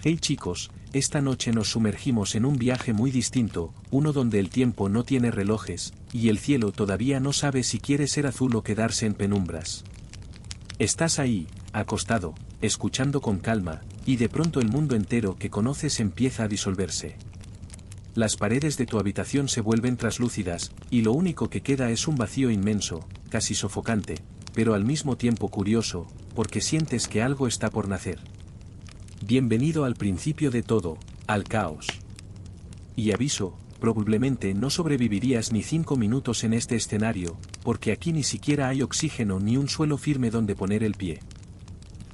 Hey chicos, esta noche nos sumergimos en un viaje muy distinto, uno donde el tiempo no tiene relojes, y el cielo todavía no sabe si quiere ser azul o quedarse en penumbras. Estás ahí, acostado, escuchando con calma, y de pronto el mundo entero que conoces empieza a disolverse. Las paredes de tu habitación se vuelven traslúcidas, y lo único que queda es un vacío inmenso, casi sofocante, pero al mismo tiempo curioso, porque sientes que algo está por nacer. Bienvenido al principio de todo, al caos. Y aviso, probablemente no sobrevivirías ni 5 minutos en este escenario, porque aquí ni siquiera hay oxígeno ni un suelo firme donde poner el pie.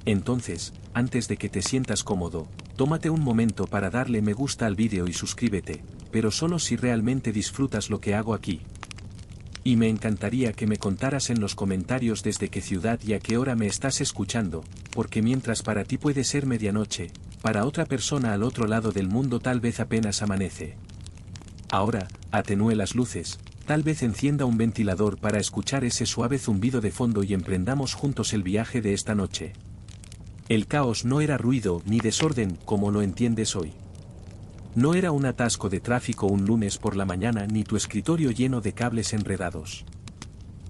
Entonces, antes de que te sientas cómodo, tómate un momento para darle me gusta al vídeo y suscríbete, pero solo si realmente disfrutas lo que hago aquí. Y me encantaría que me contaras en los comentarios desde qué ciudad y a qué hora me estás escuchando, porque mientras para ti puede ser medianoche, para otra persona al otro lado del mundo tal vez apenas amanece. Ahora, atenúe las luces, tal vez encienda un ventilador para escuchar ese suave zumbido de fondo y emprendamos juntos el viaje de esta noche. El caos no era ruido ni desorden como lo entiendes hoy. No era un atasco de tráfico un lunes por la mañana ni tu escritorio lleno de cables enredados.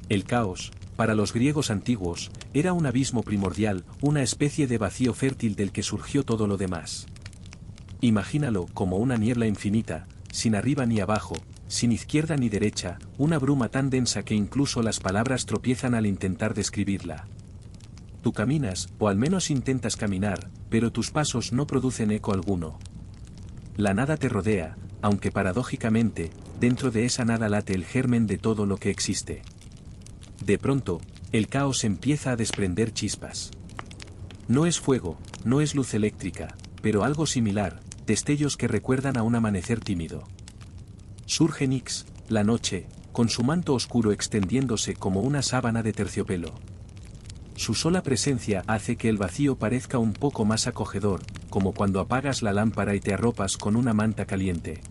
El caos, para los griegos antiguos, era un abismo primordial, una especie de vacío fértil del que surgió todo lo demás. Imagínalo como una niebla infinita, sin arriba ni abajo, sin izquierda ni derecha, una bruma tan densa que incluso las palabras tropiezan al intentar describirla. Tú caminas, o al menos intentas caminar, pero tus pasos no producen eco alguno. La nada te rodea, aunque paradójicamente, dentro de esa nada late el germen de todo lo que existe. De pronto, el caos empieza a desprender chispas. No es fuego, no es luz eléctrica, pero algo similar, destellos que recuerdan a un amanecer tímido. Surge Nyx, la noche, con su manto oscuro extendiéndose como una sábana de terciopelo. Su sola presencia hace que el vacío parezca un poco más acogedor, como cuando apagas la lámpara y te arropas con una manta caliente.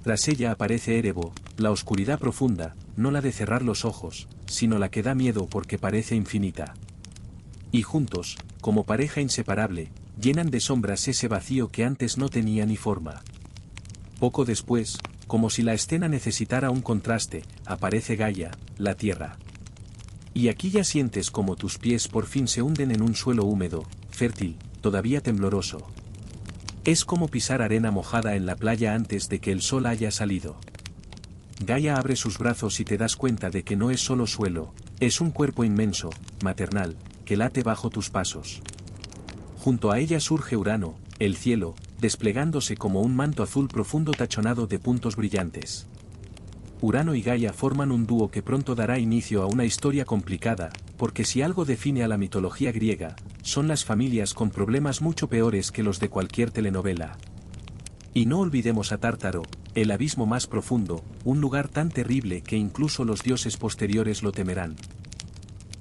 Tras ella aparece Erebo, la oscuridad profunda, no la de cerrar los ojos, sino la que da miedo porque parece infinita. Y juntos, como pareja inseparable, llenan de sombras ese vacío que antes no tenía ni forma. Poco después, como si la escena necesitara un contraste, aparece Gaia, la tierra. Y aquí ya sientes como tus pies por fin se hunden en un suelo húmedo, fértil, todavía tembloroso. Es como pisar arena mojada en la playa antes de que el sol haya salido. Gaia abre sus brazos y te das cuenta de que no es solo suelo, es un cuerpo inmenso, maternal, que late bajo tus pasos. Junto a ella surge Urano, el cielo, desplegándose como un manto azul profundo tachonado de puntos brillantes. Urano y Gaia forman un dúo que pronto dará inicio a una historia complicada, porque si algo define a la mitología griega, son las familias con problemas mucho peores que los de cualquier telenovela. Y no olvidemos a Tártaro, el abismo más profundo, un lugar tan terrible que incluso los dioses posteriores lo temerán.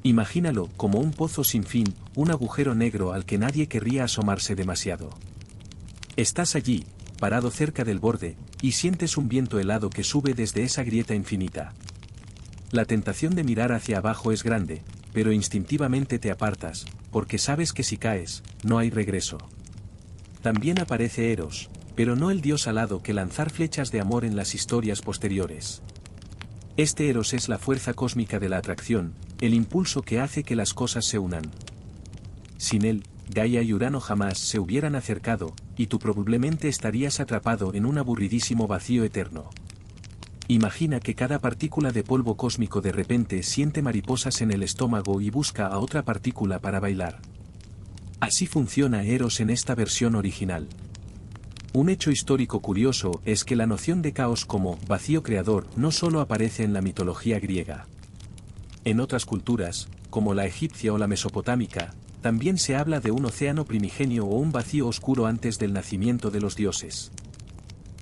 Imagínalo como un pozo sin fin, un agujero negro al que nadie querría asomarse demasiado. Estás allí, parado cerca del borde, y sientes un viento helado que sube desde esa grieta infinita. La tentación de mirar hacia abajo es grande, pero instintivamente te apartas, porque sabes que si caes, no hay regreso. También aparece Eros, pero no el dios alado que lanzar flechas de amor en las historias posteriores. Este Eros es la fuerza cósmica de la atracción, el impulso que hace que las cosas se unan. Sin él, Gaia y Urano jamás se hubieran acercado, y tú probablemente estarías atrapado en un aburridísimo vacío eterno. Imagina que cada partícula de polvo cósmico de repente siente mariposas en el estómago y busca a otra partícula para bailar. Así funciona Eros en esta versión original. Un hecho histórico curioso es que la noción de caos como vacío creador no solo aparece en la mitología griega. En otras culturas, como la egipcia o la mesopotámica, también se habla de un océano primigenio o un vacío oscuro antes del nacimiento de los dioses.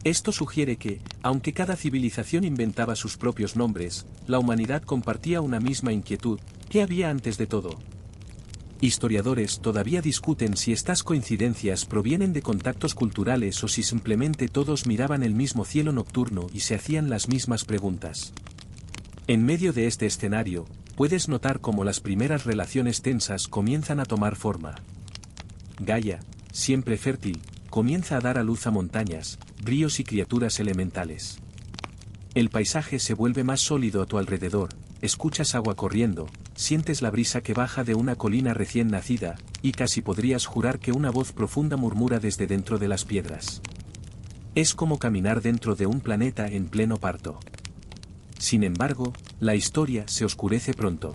Esto sugiere que, aunque cada civilización inventaba sus propios nombres, la humanidad compartía una misma inquietud: ¿qué había antes de todo? Historiadores todavía discuten si estas coincidencias provienen de contactos culturales o si simplemente todos miraban el mismo cielo nocturno y se hacían las mismas preguntas. En medio de este escenario, puedes notar cómo las primeras relaciones tensas comienzan a tomar forma. Gaia, siempre fértil, comienza a dar a luz a montañas, ríos y criaturas elementales. El paisaje se vuelve más sólido a tu alrededor, escuchas agua corriendo, sientes la brisa que baja de una colina recién nacida, y casi podrías jurar que una voz profunda murmura desde dentro de las piedras. Es como caminar dentro de un planeta en pleno parto. Sin embargo, la historia se oscurece pronto.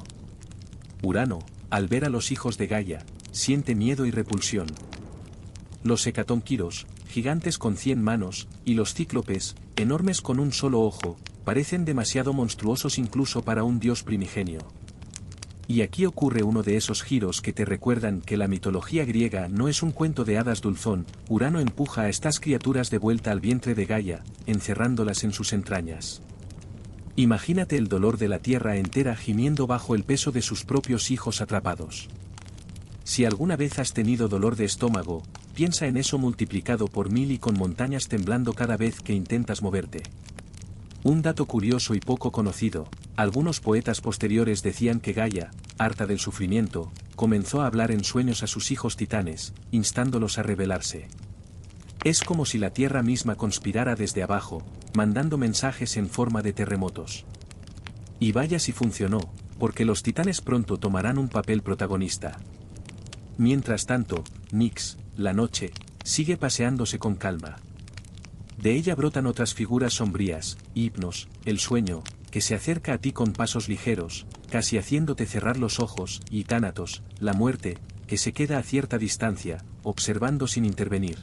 Urano, al ver a los hijos de Gaia, siente miedo y repulsión. Los hecatónquiros, gigantes con 100 manos, y los cíclopes, enormes con un solo ojo, parecen demasiado monstruosos incluso para un dios primigenio. Y aquí ocurre uno de esos giros que te recuerdan que la mitología griega no es un cuento de hadas dulzón. Urano empuja a estas criaturas de vuelta al vientre de Gaia, encerrándolas en sus entrañas. Imagínate el dolor de la tierra entera gimiendo bajo el peso de sus propios hijos atrapados. Si alguna vez has tenido dolor de estómago, piensa en eso multiplicado por 1000 y con montañas temblando cada vez que intentas moverte. Un dato curioso y poco conocido, algunos poetas posteriores decían que Gaia, harta del sufrimiento, comenzó a hablar en sueños a sus hijos titanes, instándolos a rebelarse. Es como si la tierra misma conspirara desde abajo, mandando mensajes en forma de terremotos. Y vaya si funcionó, porque los titanes pronto tomarán un papel protagonista. Mientras tanto, Nyx, la noche, sigue paseándose con calma. De ella brotan otras figuras sombrías, Hypnos, el sueño, que se acerca a ti con pasos ligeros, casi haciéndote cerrar los ojos, y Thanatos, la muerte, que se queda a cierta distancia, observando sin intervenir.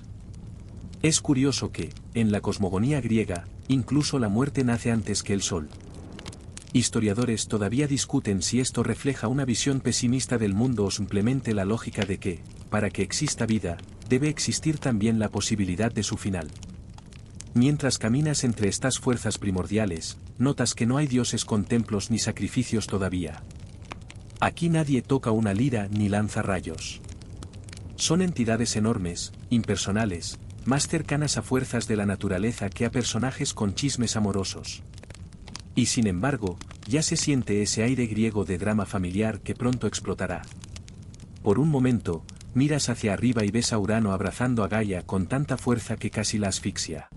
Es curioso que, en la cosmogonía griega, incluso la muerte nace antes que el sol. Historiadores todavía discuten si esto refleja una visión pesimista del mundo o simplemente la lógica de que, para que exista vida, debe existir también la posibilidad de su final. Mientras caminas entre estas fuerzas primordiales, notas que no hay dioses con templos ni sacrificios todavía. Aquí nadie toca una lira ni lanza rayos. Son entidades enormes, impersonales, más cercanas a fuerzas de la naturaleza que a personajes con chismes amorosos. Y sin embargo, ya se siente ese aire griego de drama familiar que pronto explotará. Por un momento, miras hacia arriba y ves a Urano abrazando a Gaia con tanta fuerza que casi la asfixia.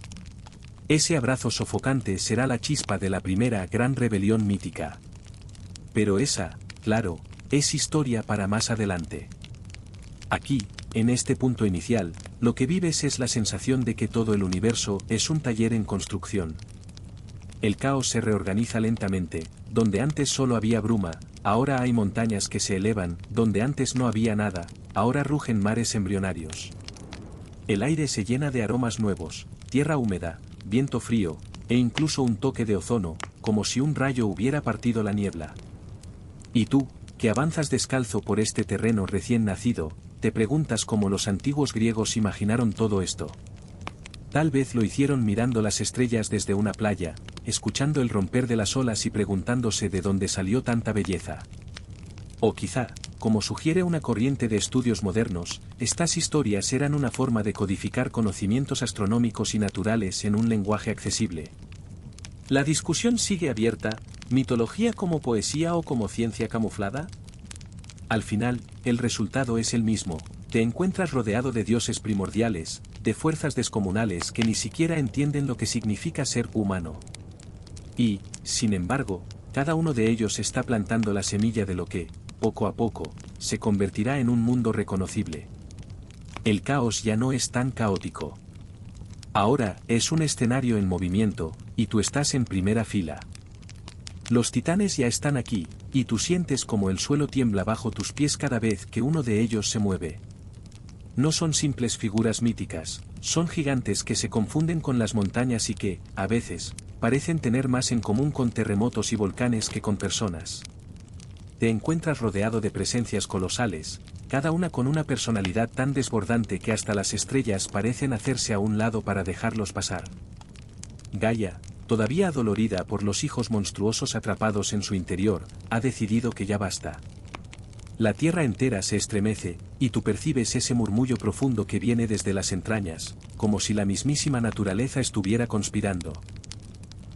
Ese abrazo sofocante será la chispa de la primera gran rebelión mítica. Pero esa, claro, es historia para más adelante. Aquí, en este punto inicial, lo que vives es la sensación de que todo el universo es un taller en construcción. El caos se reorganiza lentamente, donde antes solo había bruma, ahora hay montañas que se elevan, donde antes no había nada, ahora rugen mares embrionarios. El aire se llena de aromas nuevos, tierra húmeda, viento frío, e incluso un toque de ozono, como si un rayo hubiera partido la niebla. Y tú, que avanzas descalzo por este terreno recién nacido, te preguntas cómo los antiguos griegos imaginaron todo esto. Tal vez lo hicieron mirando las estrellas desde una playa, escuchando el romper de las olas y preguntándose de dónde salió tanta belleza. O quizá, como sugiere una corriente de estudios modernos, estas historias eran una forma de codificar conocimientos astronómicos y naturales en un lenguaje accesible. La discusión sigue abierta, ¿mitología como poesía o como ciencia camuflada? Al final, el resultado es el mismo, te encuentras rodeado de dioses primordiales, de fuerzas descomunales que ni siquiera entienden lo que significa ser humano. Y, sin embargo, cada uno de ellos está plantando la semilla de lo que, poco a poco, se convertirá en un mundo reconocible. El caos ya no es tan caótico. Ahora es un escenario en movimiento, y tú estás en primera fila. Los titanes ya están aquí, y tú sientes como el suelo tiembla bajo tus pies cada vez que uno de ellos se mueve. No son simples figuras míticas, son gigantes que se confunden con las montañas y que, a veces, parecen tener más en común con terremotos y volcanes que con personas. Te encuentras rodeado de presencias colosales, cada una con una personalidad tan desbordante que hasta las estrellas parecen hacerse a un lado para dejarlos pasar. Gaia, todavía adolorida por los hijos monstruosos atrapados en su interior, ha decidido que ya basta. La tierra entera se estremece, y tú percibes ese murmullo profundo que viene desde las entrañas, como si la mismísima naturaleza estuviera conspirando.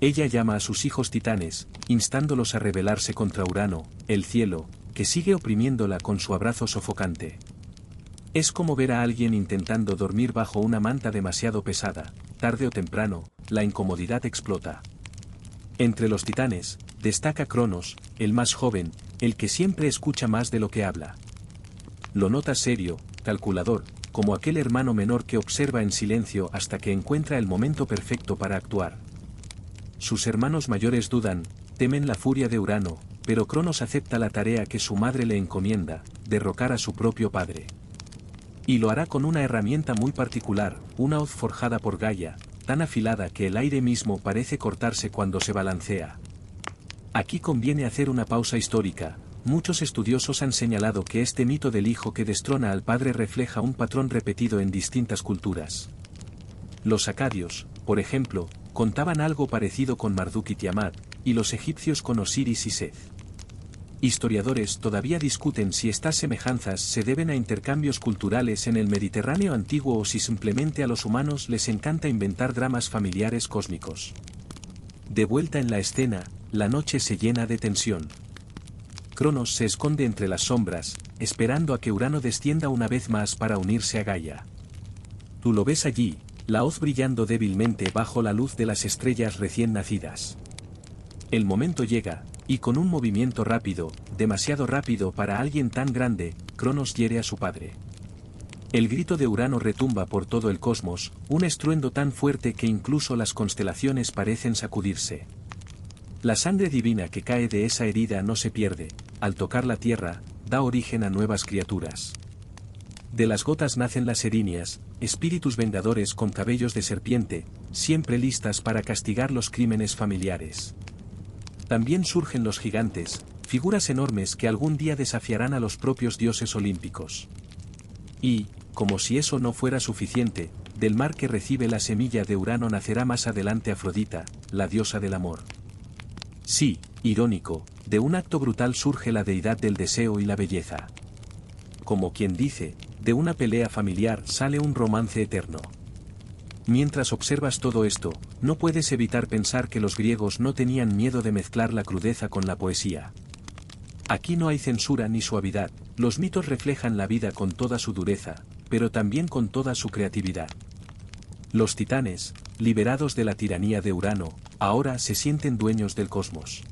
Ella llama a sus hijos titanes, instándolos a rebelarse contra Urano, el cielo, que sigue oprimiéndola con su abrazo sofocante. Es como ver a alguien intentando dormir bajo una manta demasiado pesada, tarde o temprano, la incomodidad explota. Entre los titanes, destaca Cronos, el más joven, el que siempre escucha más de lo que habla. Lo nota serio, calculador, como aquel hermano menor que observa en silencio hasta que encuentra el momento perfecto para actuar. Sus hermanos mayores dudan, temen la furia de Urano, pero Cronos acepta la tarea que su madre le encomienda, derrocar a su propio padre. Y lo hará con una herramienta muy particular, una hoz forjada por Gaia, tan afilada que el aire mismo parece cortarse cuando se balancea. Aquí conviene hacer una pausa histórica. Muchos estudiosos han señalado que este mito del hijo que destrona al padre refleja un patrón repetido en distintas culturas. Los acadios, por ejemplo, contaban algo parecido con Marduk y Tiamat, y los egipcios con Osiris y Seth. Historiadores todavía discuten si estas semejanzas se deben a intercambios culturales en el Mediterráneo antiguo o si simplemente a los humanos les encanta inventar dramas familiares cósmicos. De vuelta en la escena, la noche se llena de tensión. Cronos se esconde entre las sombras, esperando a que Urano descienda una vez más para unirse a Gaia. Tú lo ves allí, la hoz brillando débilmente bajo la luz de las estrellas recién nacidas. El momento llega, y con un movimiento rápido, demasiado rápido para alguien tan grande, Cronos hiere a su padre. El grito de Urano retumba por todo el cosmos, un estruendo tan fuerte que incluso las constelaciones parecen sacudirse. La sangre divina que cae de esa herida no se pierde, al tocar la tierra, da origen a nuevas criaturas. De las gotas nacen las erinias, espíritus vengadores con cabellos de serpiente, siempre listas para castigar los crímenes familiares. También surgen los gigantes, figuras enormes que algún día desafiarán a los propios dioses olímpicos. Y, como si eso no fuera suficiente, del mar que recibe la semilla de Urano nacerá más adelante Afrodita, la diosa del amor. Sí, irónico, de un acto brutal surge la deidad del deseo y la belleza. Como quien dice, de una pelea familiar sale un romance eterno. Mientras observas todo esto, no puedes evitar pensar que los griegos no tenían miedo de mezclar la crudeza con la poesía. Aquí no hay censura ni suavidad, los mitos reflejan la vida con toda su dureza, pero también con toda su creatividad. Los titanes, liberados de la tiranía de Urano, ahora se sienten dueños del cosmos.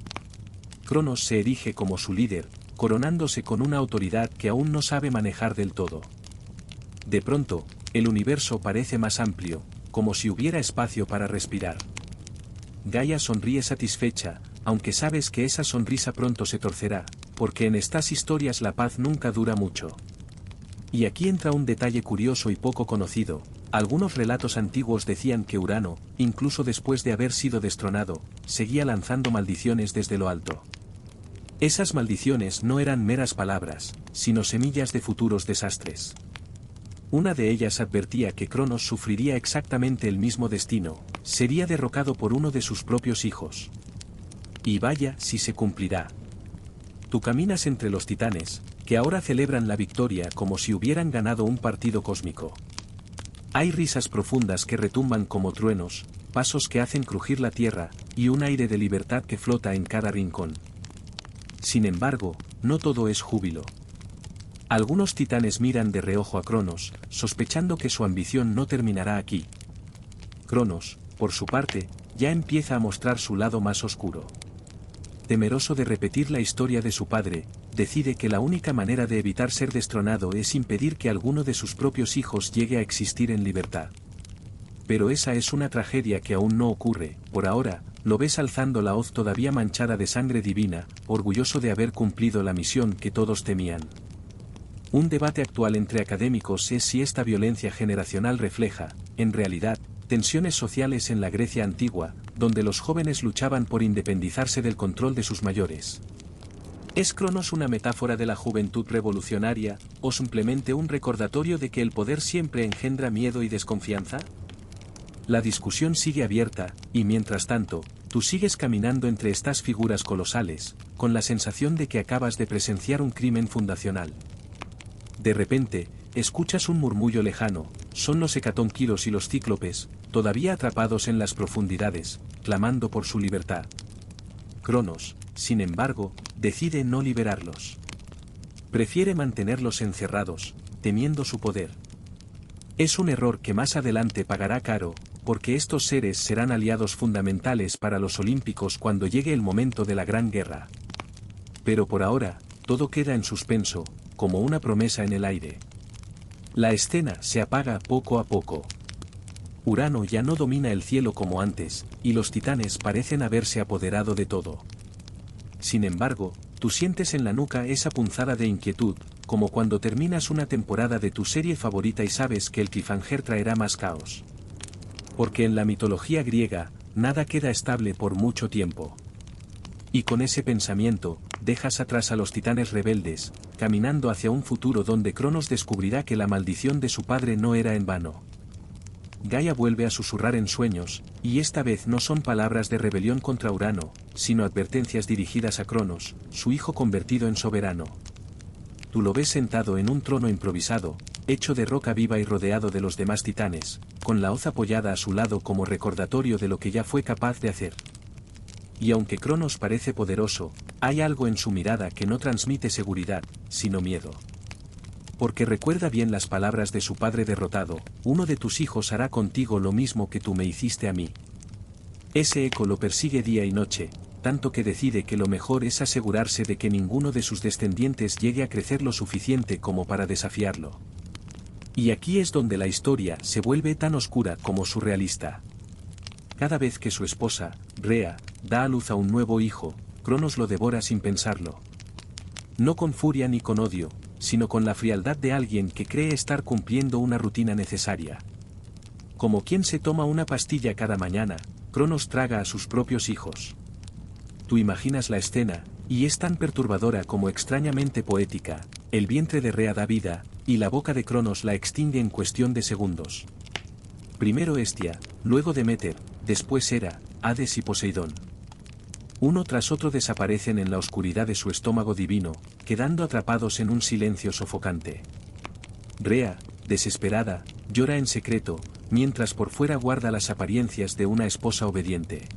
Cronos se erige como su líder, coronándose con una autoridad que aún no sabe manejar del todo. De pronto, el universo parece más amplio, como si hubiera espacio para respirar. Gaia sonríe satisfecha, aunque sabes que esa sonrisa pronto se torcerá, porque en estas historias la paz nunca dura mucho. Y aquí entra un detalle curioso y poco conocido. Algunos relatos antiguos decían que Urano, incluso después de haber sido destronado, seguía lanzando maldiciones desde lo alto. Esas maldiciones no eran meras palabras, sino semillas de futuros desastres. Una de ellas advertía que Cronos sufriría exactamente el mismo destino, sería derrocado por uno de sus propios hijos. Y vaya si se cumplirá. Tú caminas entre los titanes, que ahora celebran la victoria como si hubieran ganado un partido cósmico. Hay risas profundas que retumban como truenos, pasos que hacen crujir la tierra, y un aire de libertad que flota en cada rincón. Sin embargo, no todo es júbilo. Algunos titanes miran de reojo a Cronos, sospechando que su ambición no terminará aquí. Cronos, por su parte, ya empieza a mostrar su lado más oscuro. Temeroso de repetir la historia de su padre, decide que la única manera de evitar ser destronado es impedir que alguno de sus propios hijos llegue a existir en libertad. Pero esa es una tragedia que aún no ocurre. Por ahora, lo ves alzando la hoz todavía manchada de sangre divina, orgulloso de haber cumplido la misión que todos temían. Un debate actual entre académicos es si esta violencia generacional refleja, en realidad, tensiones sociales en la Grecia antigua, donde los jóvenes luchaban por independizarse del control de sus mayores. ¿Es Cronos una metáfora de la juventud revolucionaria, o simplemente un recordatorio de que el poder siempre engendra miedo y desconfianza? La discusión sigue abierta, y mientras tanto, tú sigues caminando entre estas figuras colosales, con la sensación de que acabas de presenciar un crimen fundacional. De repente, escuchas un murmullo lejano, son los hecatónquiros y los cíclopes, todavía atrapados en las profundidades, clamando por su libertad. Cronos, sin embargo, decide no liberarlos. Prefiere mantenerlos encerrados, temiendo su poder. Es un error que más adelante pagará caro, porque estos seres serán aliados fundamentales para los olímpicos cuando llegue el momento de la Gran Guerra. Pero por ahora, todo queda en suspenso, como una promesa en el aire. La escena se apaga poco a poco. Urano ya no domina el cielo como antes, y los titanes parecen haberse apoderado de todo. Sin embargo, tú sientes en la nuca esa punzada de inquietud, como cuando terminas una temporada de tu serie favorita y sabes que el cliffhanger traerá más caos. Porque en la mitología griega, nada queda estable por mucho tiempo. Y con ese pensamiento, dejas atrás a los titanes rebeldes, caminando hacia un futuro donde Cronos descubrirá que la maldición de su padre no era en vano. Gaia vuelve a susurrar en sueños, y esta vez no son palabras de rebelión contra Urano, sino advertencias dirigidas a Cronos, su hijo convertido en soberano. Tú lo ves sentado en un trono improvisado, hecho de roca viva y rodeado de los demás titanes, con la hoz apoyada a su lado como recordatorio de lo que ya fue capaz de hacer. Y aunque Cronos parece poderoso, hay algo en su mirada que no transmite seguridad, sino miedo. Porque recuerda bien las palabras de su padre derrotado: uno de tus hijos hará contigo lo mismo que tú me hiciste a mí. Ese eco lo persigue día y noche, tanto que decide que lo mejor es asegurarse de que ninguno de sus descendientes llegue a crecer lo suficiente como para desafiarlo. Y aquí es donde la historia se vuelve tan oscura como surrealista. Cada vez que su esposa, Rea, da a luz a un nuevo hijo, Cronos lo devora sin pensarlo. No con furia ni con odio, sino con la frialdad de alguien que cree estar cumpliendo una rutina necesaria. Como quien se toma una pastilla cada mañana, Cronos traga a sus propios hijos. Tú imaginas la escena, y es tan perturbadora como extrañamente poética. El vientre de Rea da vida, y la boca de Cronos la extingue en cuestión de segundos. Primero Hestia, luego Deméter, después Hera, Hades y Poseidón. Uno tras otro desaparecen en la oscuridad de su estómago divino, quedando atrapados en un silencio sofocante. Rea, desesperada, llora en secreto, mientras por fuera guarda las apariencias de una esposa obediente.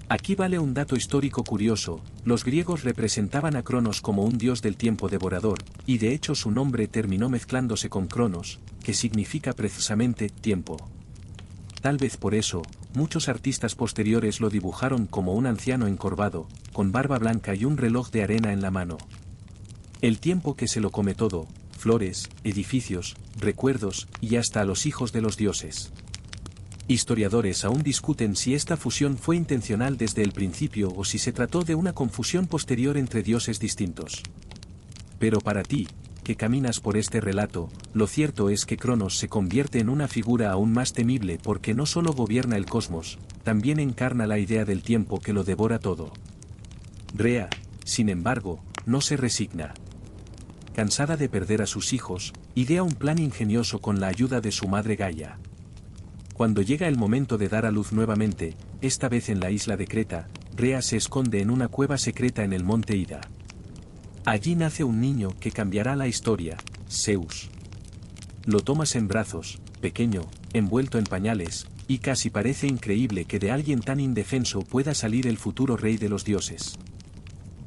Aquí vale un dato histórico curioso: los griegos representaban a Cronos como un dios del tiempo devorador, y de hecho su nombre terminó mezclándose con Cronos, que significa precisamente tiempo. Tal vez por eso, muchos artistas posteriores lo dibujaron como un anciano encorvado, con barba blanca y un reloj de arena en la mano. El tiempo que se lo come todo: flores, edificios, recuerdos, y hasta a los hijos de los dioses. Historiadores aún discuten si esta fusión fue intencional desde el principio o si se trató de una confusión posterior entre dioses distintos. Pero para ti, que caminas por este relato, lo cierto es que Cronos se convierte en una figura aún más temible porque no solo gobierna el cosmos, también encarna la idea del tiempo que lo devora todo. Rea, sin embargo, no se resigna. Cansada de perder a sus hijos, idea un plan ingenioso con la ayuda de su madre Gaia. Cuando llega el momento de dar a luz nuevamente, esta vez en la isla de Creta, Rea se esconde en una cueva secreta en el monte Ida. Allí nace un niño que cambiará la historia: Zeus. Lo tomas en brazos, pequeño, envuelto en pañales, y casi parece increíble que de alguien tan indefenso pueda salir el futuro rey de los dioses.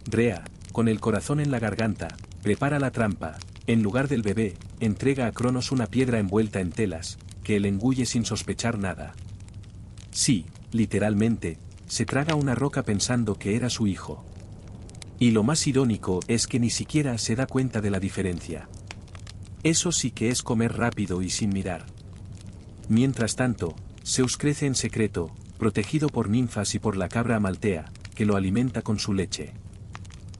Rea, con el corazón en la garganta, prepara la trampa. En lugar del bebé, entrega a Cronos una piedra envuelta en telas, que él engulle sin sospechar nada. Sí, literalmente, se traga una roca pensando que era su hijo. Y lo más irónico es que ni siquiera se da cuenta de la diferencia. Eso sí que es comer rápido y sin mirar. Mientras tanto, Zeus crece en secreto, protegido por ninfas y por la cabra Amaltea, que lo alimenta con su leche.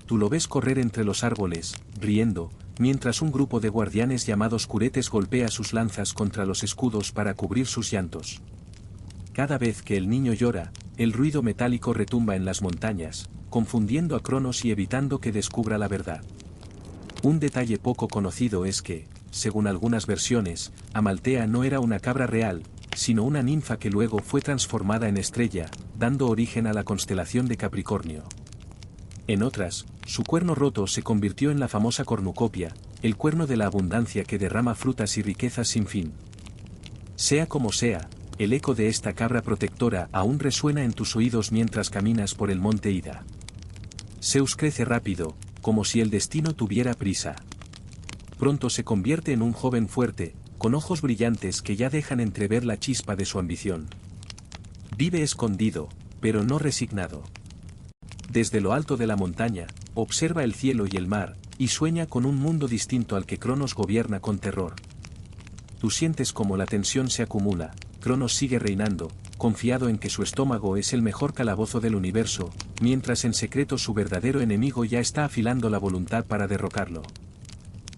Tú lo ves correr entre los árboles, riendo, mientras un grupo de guardianes llamados curetes golpea sus lanzas contra los escudos para cubrir sus llantos. Cada vez que el niño llora, el ruido metálico retumba en las montañas, confundiendo a Cronos y evitando que descubra la verdad. Un detalle poco conocido es que, según algunas versiones, Amaltea no era una cabra real, sino una ninfa que luego fue transformada en estrella, dando origen a la constelación de Capricornio. En otras, su cuerno roto se convirtió en la famosa cornucopia, el cuerno de la abundancia que derrama frutas y riquezas sin fin. Sea como sea, el eco de esta cabra protectora aún resuena en tus oídos mientras caminas por el monte Ida. Zeus crece rápido, como si el destino tuviera prisa. Pronto se convierte en un joven fuerte, con ojos brillantes que ya dejan entrever la chispa de su ambición. Vive escondido, pero no resignado. Desde lo alto de la montaña, observa el cielo y el mar, y sueña con un mundo distinto al que Cronos gobierna con terror. Tú sientes como la tensión se acumula, Cronos sigue reinando, confiado en que su estómago es el mejor calabozo del universo, mientras en secreto su verdadero enemigo ya está afilando la voluntad para derrocarlo.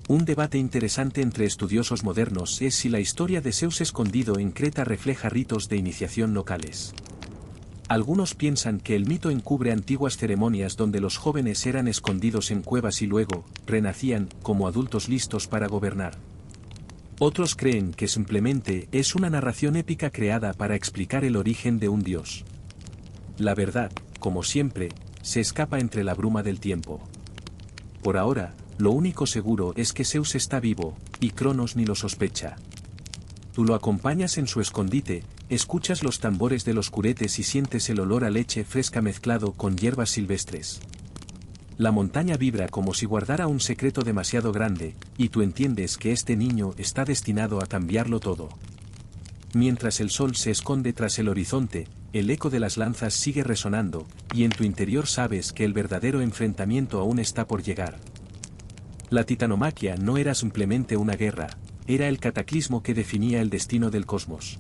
Un debate interesante entre estudiosos modernos es si la historia de Zeus escondido en Creta refleja ritos de iniciación locales. Algunos piensan que el mito encubre antiguas ceremonias donde los jóvenes eran escondidos en cuevas y luego, renacían, como adultos listos para gobernar. Otros creen que simplemente es una narración épica creada para explicar el origen de un dios. La verdad, como siempre, se escapa entre la bruma del tiempo. Por ahora, lo único seguro es que Zeus está vivo, y Cronos ni lo sospecha. Tú lo acompañas en su escondite, escuchas los tambores de los curetes y sientes el olor a leche fresca mezclado con hierbas silvestres. La montaña vibra como si guardara un secreto demasiado grande, y tú entiendes que este niño está destinado a cambiarlo todo. Mientras el sol se esconde tras el horizonte, el eco de las lanzas sigue resonando, y en tu interior sabes que el verdadero enfrentamiento aún está por llegar. La titanomaquia no era simplemente una guerra, era el cataclismo que definía el destino del cosmos.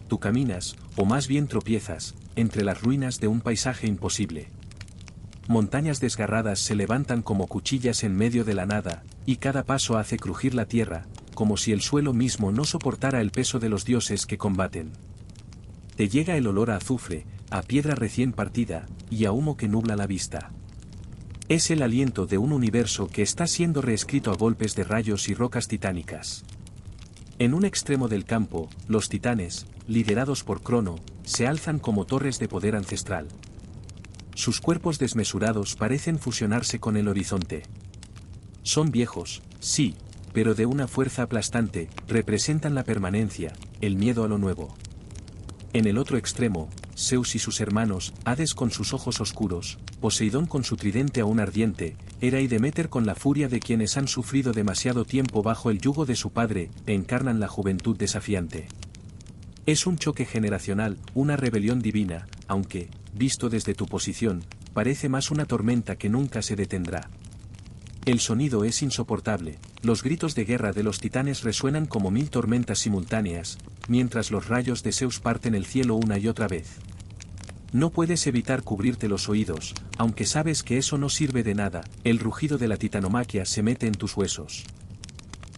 Tú caminas, o más bien tropiezas, entre las ruinas de un paisaje imposible. Montañas desgarradas se levantan como cuchillas en medio de la nada, y cada paso hace crujir la tierra, como si el suelo mismo no soportara el peso de los dioses que combaten. Te llega el olor a azufre, a piedra recién partida, y a humo que nubla la vista. Es el aliento de un universo que está siendo reescrito a golpes de rayos y rocas titánicas. En un extremo del campo, los titanes, liderados por Crono, se alzan como torres de poder ancestral. Sus cuerpos desmesurados parecen fusionarse con el horizonte. Son viejos, sí, pero de una fuerza aplastante, representan la permanencia, el miedo a lo nuevo. En el otro extremo, Zeus y sus hermanos, Hades con sus ojos oscuros, Poseidón con su tridente aún ardiente, Hera y Deméter con la furia de quienes han sufrido demasiado tiempo bajo el yugo de su padre, encarnan la juventud desafiante. Es un choque generacional, una rebelión divina, aunque, visto desde tu posición, parece más una tormenta que nunca se detendrá. El sonido es insoportable, los gritos de guerra de los titanes resuenan como 1000 tormentas simultáneas, mientras los rayos de Zeus parten el cielo una y otra vez. No puedes evitar cubrirte los oídos, aunque sabes que eso no sirve de nada, el rugido de la titanomaquia se mete en tus huesos.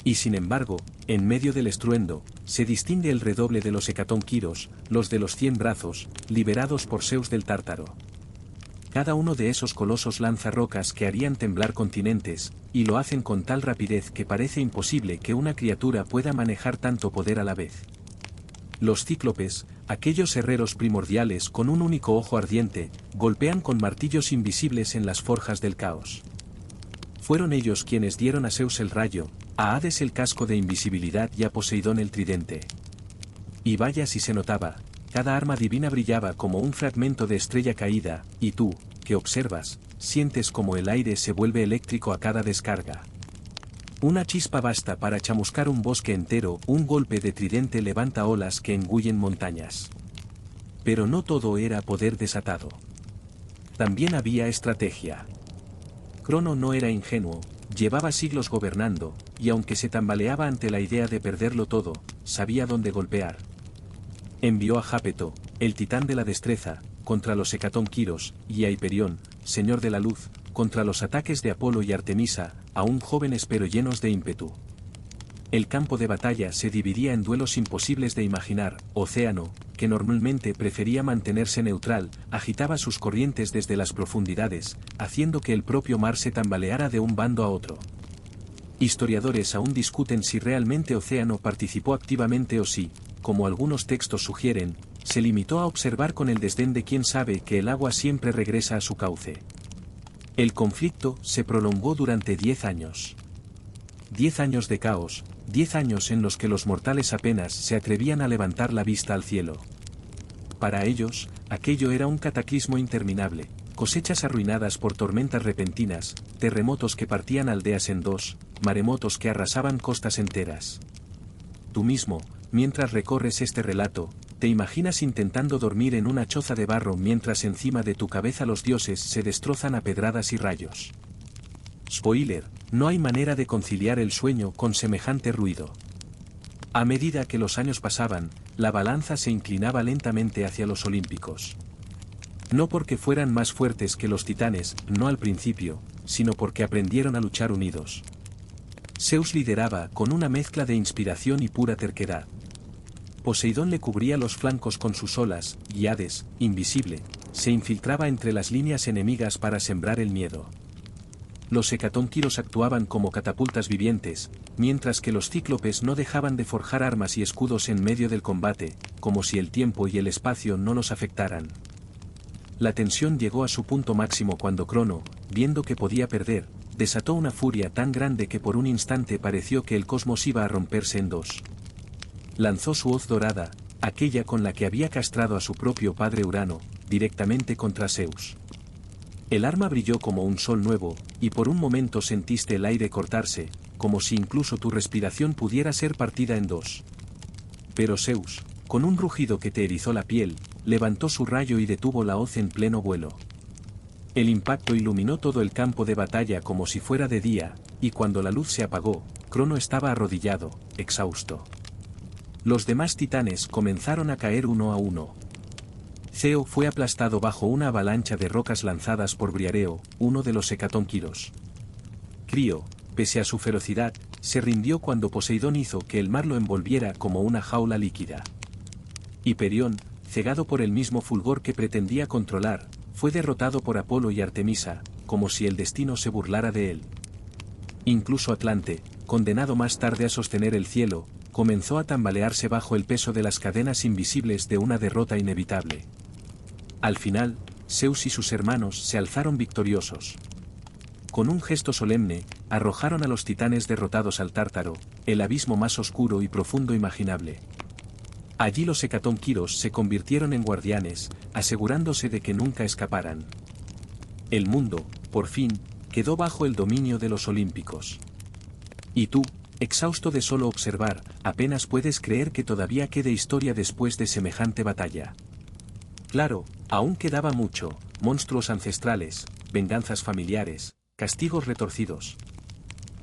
Y sin embargo, en medio del estruendo, se distingue el redoble de los hecatonquiros, los de los 100 brazos, liberados por Zeus del Tártaro. Cada uno de esos colosos lanza rocas que harían temblar continentes, y lo hacen con tal rapidez que parece imposible que una criatura pueda manejar tanto poder a la vez. Los cíclopes, aquellos herreros primordiales con un único ojo ardiente, golpean con martillos invisibles en las forjas del caos. Fueron ellos quienes dieron a Zeus el rayo, a Hades el casco de invisibilidad y a Poseidón el tridente. Y vaya si se notaba, cada arma divina brillaba como un fragmento de estrella caída, y tú, que observas, sientes como el aire se vuelve eléctrico a cada descarga. Una chispa basta para chamuscar un bosque entero, un golpe de tridente levanta olas que engullen montañas. Pero no todo era poder desatado. También había estrategia. Crono no era ingenuo, llevaba siglos gobernando, y aunque se tambaleaba ante la idea de perderlo todo, sabía dónde golpear. Envió a Jápeto, el titán de la destreza, contra los hecatonquiros, y a Hiperión, señor de la luz, contra los ataques de Apolo y Artemisa, aún jóvenes pero llenos de ímpetu. El campo de batalla se dividía en duelos imposibles de imaginar. Océano, que normalmente prefería mantenerse neutral, agitaba sus corrientes desde las profundidades, haciendo que el propio mar se tambaleara de un bando a otro. Historiadores aún discuten si realmente Océano participó activamente o si, como algunos textos sugieren, se limitó a observar con el desdén de quien sabe que el agua siempre regresa a su cauce. El conflicto se prolongó durante 10 años. 10 años de caos, 10 años en los que los mortales apenas se atrevían a levantar la vista al cielo. Para ellos, aquello era un cataclismo interminable, Cosechas arruinadas por tormentas repentinas, terremotos que partían aldeas en dos, maremotos que arrasaban costas enteras. Tú mismo, mientras recorres este relato, te imaginas intentando dormir en una choza de barro mientras encima de tu cabeza los dioses se destrozan a pedradas y rayos. Spoiler, no hay manera de conciliar el sueño con semejante ruido. A medida que los años pasaban, la balanza se inclinaba lentamente hacia los olímpicos. No porque fueran más fuertes que los titanes, no al principio, sino porque aprendieron a luchar unidos. Zeus lideraba con una mezcla de inspiración y pura terquedad. Poseidón le cubría los flancos con sus olas, y Hades, invisible, se infiltraba entre las líneas enemigas para sembrar el miedo. Los hecatónquiros actuaban como catapultas vivientes, mientras que los cíclopes no dejaban de forjar armas y escudos en medio del combate, como si el tiempo y el espacio no los afectaran. La tensión llegó a su punto máximo cuando Crono, viendo que podía perder, desató una furia tan grande que por un instante pareció que el cosmos iba a romperse en dos. Lanzó su hoz dorada, aquella con la que había castrado a su propio padre Urano, directamente contra Zeus. El arma brilló como un sol nuevo, y por un momento sentiste el aire cortarse, como si incluso tu respiración pudiera ser partida en dos. Pero Zeus, con un rugido que te erizó la piel, levantó su rayo y detuvo la hoz en pleno vuelo. El impacto iluminó todo el campo de batalla como si fuera de día, y cuando la luz se apagó, Crono estaba arrodillado, exhausto. Los demás titanes comenzaron a caer uno a uno. Ceo fue aplastado bajo una avalancha de rocas lanzadas por Briareo, uno de los hecatónquiros. Crío, pese a su ferocidad, se rindió cuando Poseidón hizo que el mar lo envolviera como una jaula líquida. Hiperión, cegado por el mismo fulgor que pretendía controlar, fue derrotado por Apolo y Artemisa, como si el destino se burlara de él. Incluso Atlante, condenado más tarde a sostener el cielo, comenzó a tambalearse bajo el peso de las cadenas invisibles de una derrota inevitable. Al final, Zeus y sus hermanos se alzaron victoriosos. Con un gesto solemne, arrojaron a los titanes derrotados al Tártaro, el abismo más oscuro y profundo imaginable. Allí los hecatónquiros se convirtieron en guardianes, asegurándose de que nunca escaparan. El mundo, por fin, quedó bajo el dominio de los olímpicos. Y tú, exhausto de solo observar, apenas puedes creer que todavía quede historia después de semejante batalla. Claro, aún quedaba mucho, monstruos ancestrales, venganzas familiares, castigos retorcidos.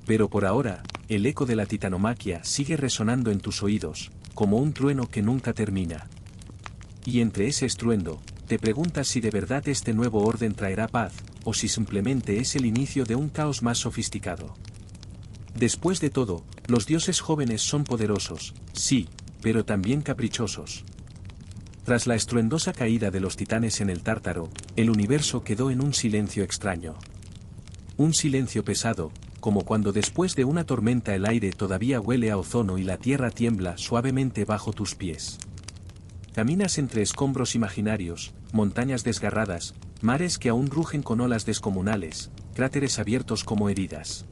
Pero por ahora, el eco de la titanomaquia sigue resonando en tus oídos, como un trueno que nunca termina. Y entre ese estruendo, te preguntas si de verdad este nuevo orden traerá paz, o si simplemente es el inicio de un caos más sofisticado. Después de todo, los dioses jóvenes son poderosos, sí, pero también caprichosos. Tras la estruendosa caída de los titanes en el Tártaro, el universo quedó en un silencio extraño. Un silencio pesado, como cuando después de una tormenta el aire todavía huele a ozono y la tierra tiembla suavemente bajo tus pies. Caminas entre escombros imaginarios, montañas desgarradas, mares que aún rugen con olas descomunales, cráteres abiertos como heridas.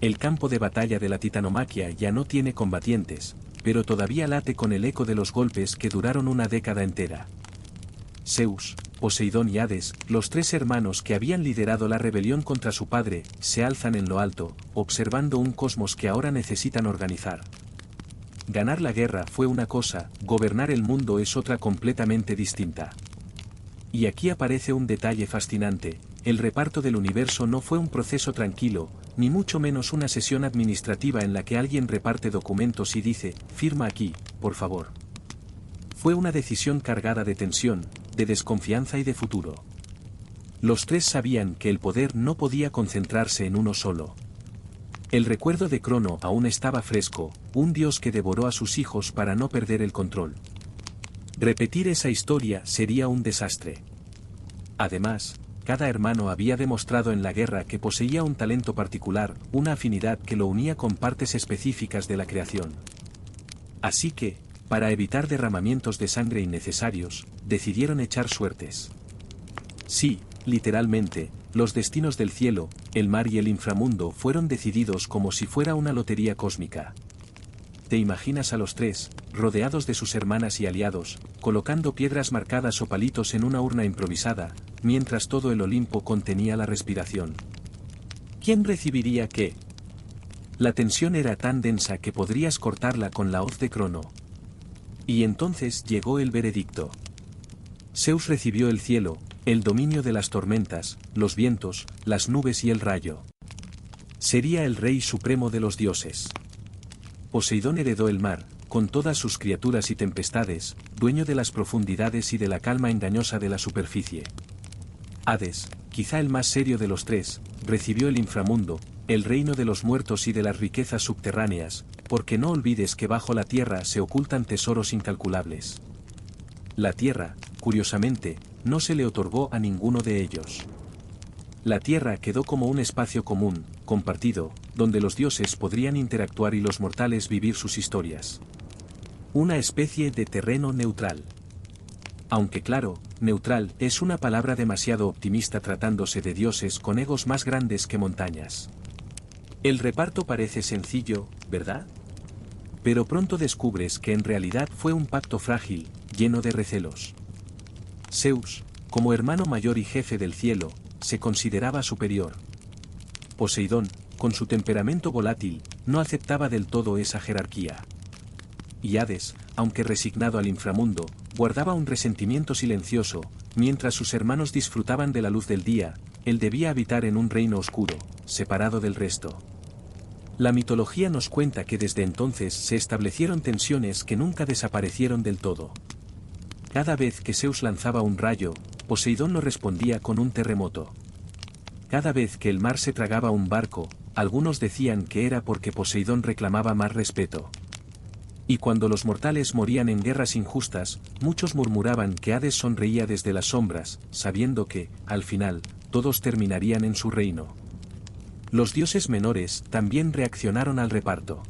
El campo de batalla de la titanomaquia ya no tiene combatientes, pero todavía late con el eco de los golpes que duraron una década entera. Zeus, Poseidón y Hades, los tres hermanos que habían liderado la rebelión contra su padre, se alzan en lo alto, observando un cosmos que ahora necesitan organizar. Ganar la guerra fue una cosa, gobernar el mundo es otra completamente distinta. Y aquí aparece un detalle fascinante: el reparto del universo no fue un proceso tranquilo, ni mucho menos una sesión administrativa en la que alguien reparte documentos y dice, firma aquí, por favor. Fue una decisión cargada de tensión, de desconfianza y de futuro. Los tres sabían que el poder no podía concentrarse en uno solo. El recuerdo de Crono aún estaba fresco, un dios que devoró a sus hijos para no perder el control. Repetir esa historia sería un desastre. Además, cada hermano había demostrado en la guerra que poseía un talento particular, una afinidad que lo unía con partes específicas de la creación. Así que, para evitar derramamientos de sangre innecesarios, decidieron echar suertes. Sí, literalmente, los destinos del cielo, el mar y el inframundo fueron decididos como si fuera una lotería cósmica. Te imaginas a los tres, rodeados de sus hermanas y aliados, colocando piedras marcadas o palitos en una urna improvisada, mientras todo el Olimpo contenía la respiración. ¿Quién recibiría qué? La tensión era tan densa que podrías cortarla con la hoz de Crono. Y entonces llegó el veredicto. Zeus recibió el cielo, el dominio de las tormentas, los vientos, las nubes y el rayo. Sería el rey supremo de los dioses. Poseidón heredó el mar, con todas sus criaturas y tempestades, dueño de las profundidades y de la calma engañosa de la superficie. Hades, quizá el más serio de los tres, recibió el inframundo, el reino de los muertos y de las riquezas subterráneas, porque no olvides que bajo la tierra se ocultan tesoros incalculables. La tierra, curiosamente, no se le otorgó a ninguno de ellos. La tierra quedó como un espacio común, compartido, donde los dioses podrían interactuar y los mortales vivir sus historias. Una especie de terreno neutral. Aunque claro, neutral es una palabra demasiado optimista tratándose de dioses con egos más grandes que montañas. El reparto parece sencillo, ¿verdad? Pero pronto descubres que en realidad fue un pacto frágil, lleno de recelos. Zeus, como hermano mayor y jefe del cielo, se consideraba superior. Poseidón, con su temperamento volátil, no aceptaba del todo esa jerarquía. Y Hades, aunque resignado al inframundo, guardaba un resentimiento silencioso, mientras sus hermanos disfrutaban de la luz del día, él debía habitar en un reino oscuro, separado del resto. La mitología nos cuenta que desde entonces se establecieron tensiones que nunca desaparecieron del todo. Cada vez que Zeus lanzaba un rayo, Poseidón lo respondía con un terremoto. Cada vez que el mar se tragaba un barco, algunos decían que era porque Poseidón reclamaba más respeto. Y cuando los mortales morían en guerras injustas, muchos murmuraban que Hades sonreía desde las sombras, sabiendo que, al final, todos terminarían en su reino. Los dioses menores también reaccionaron al reparto.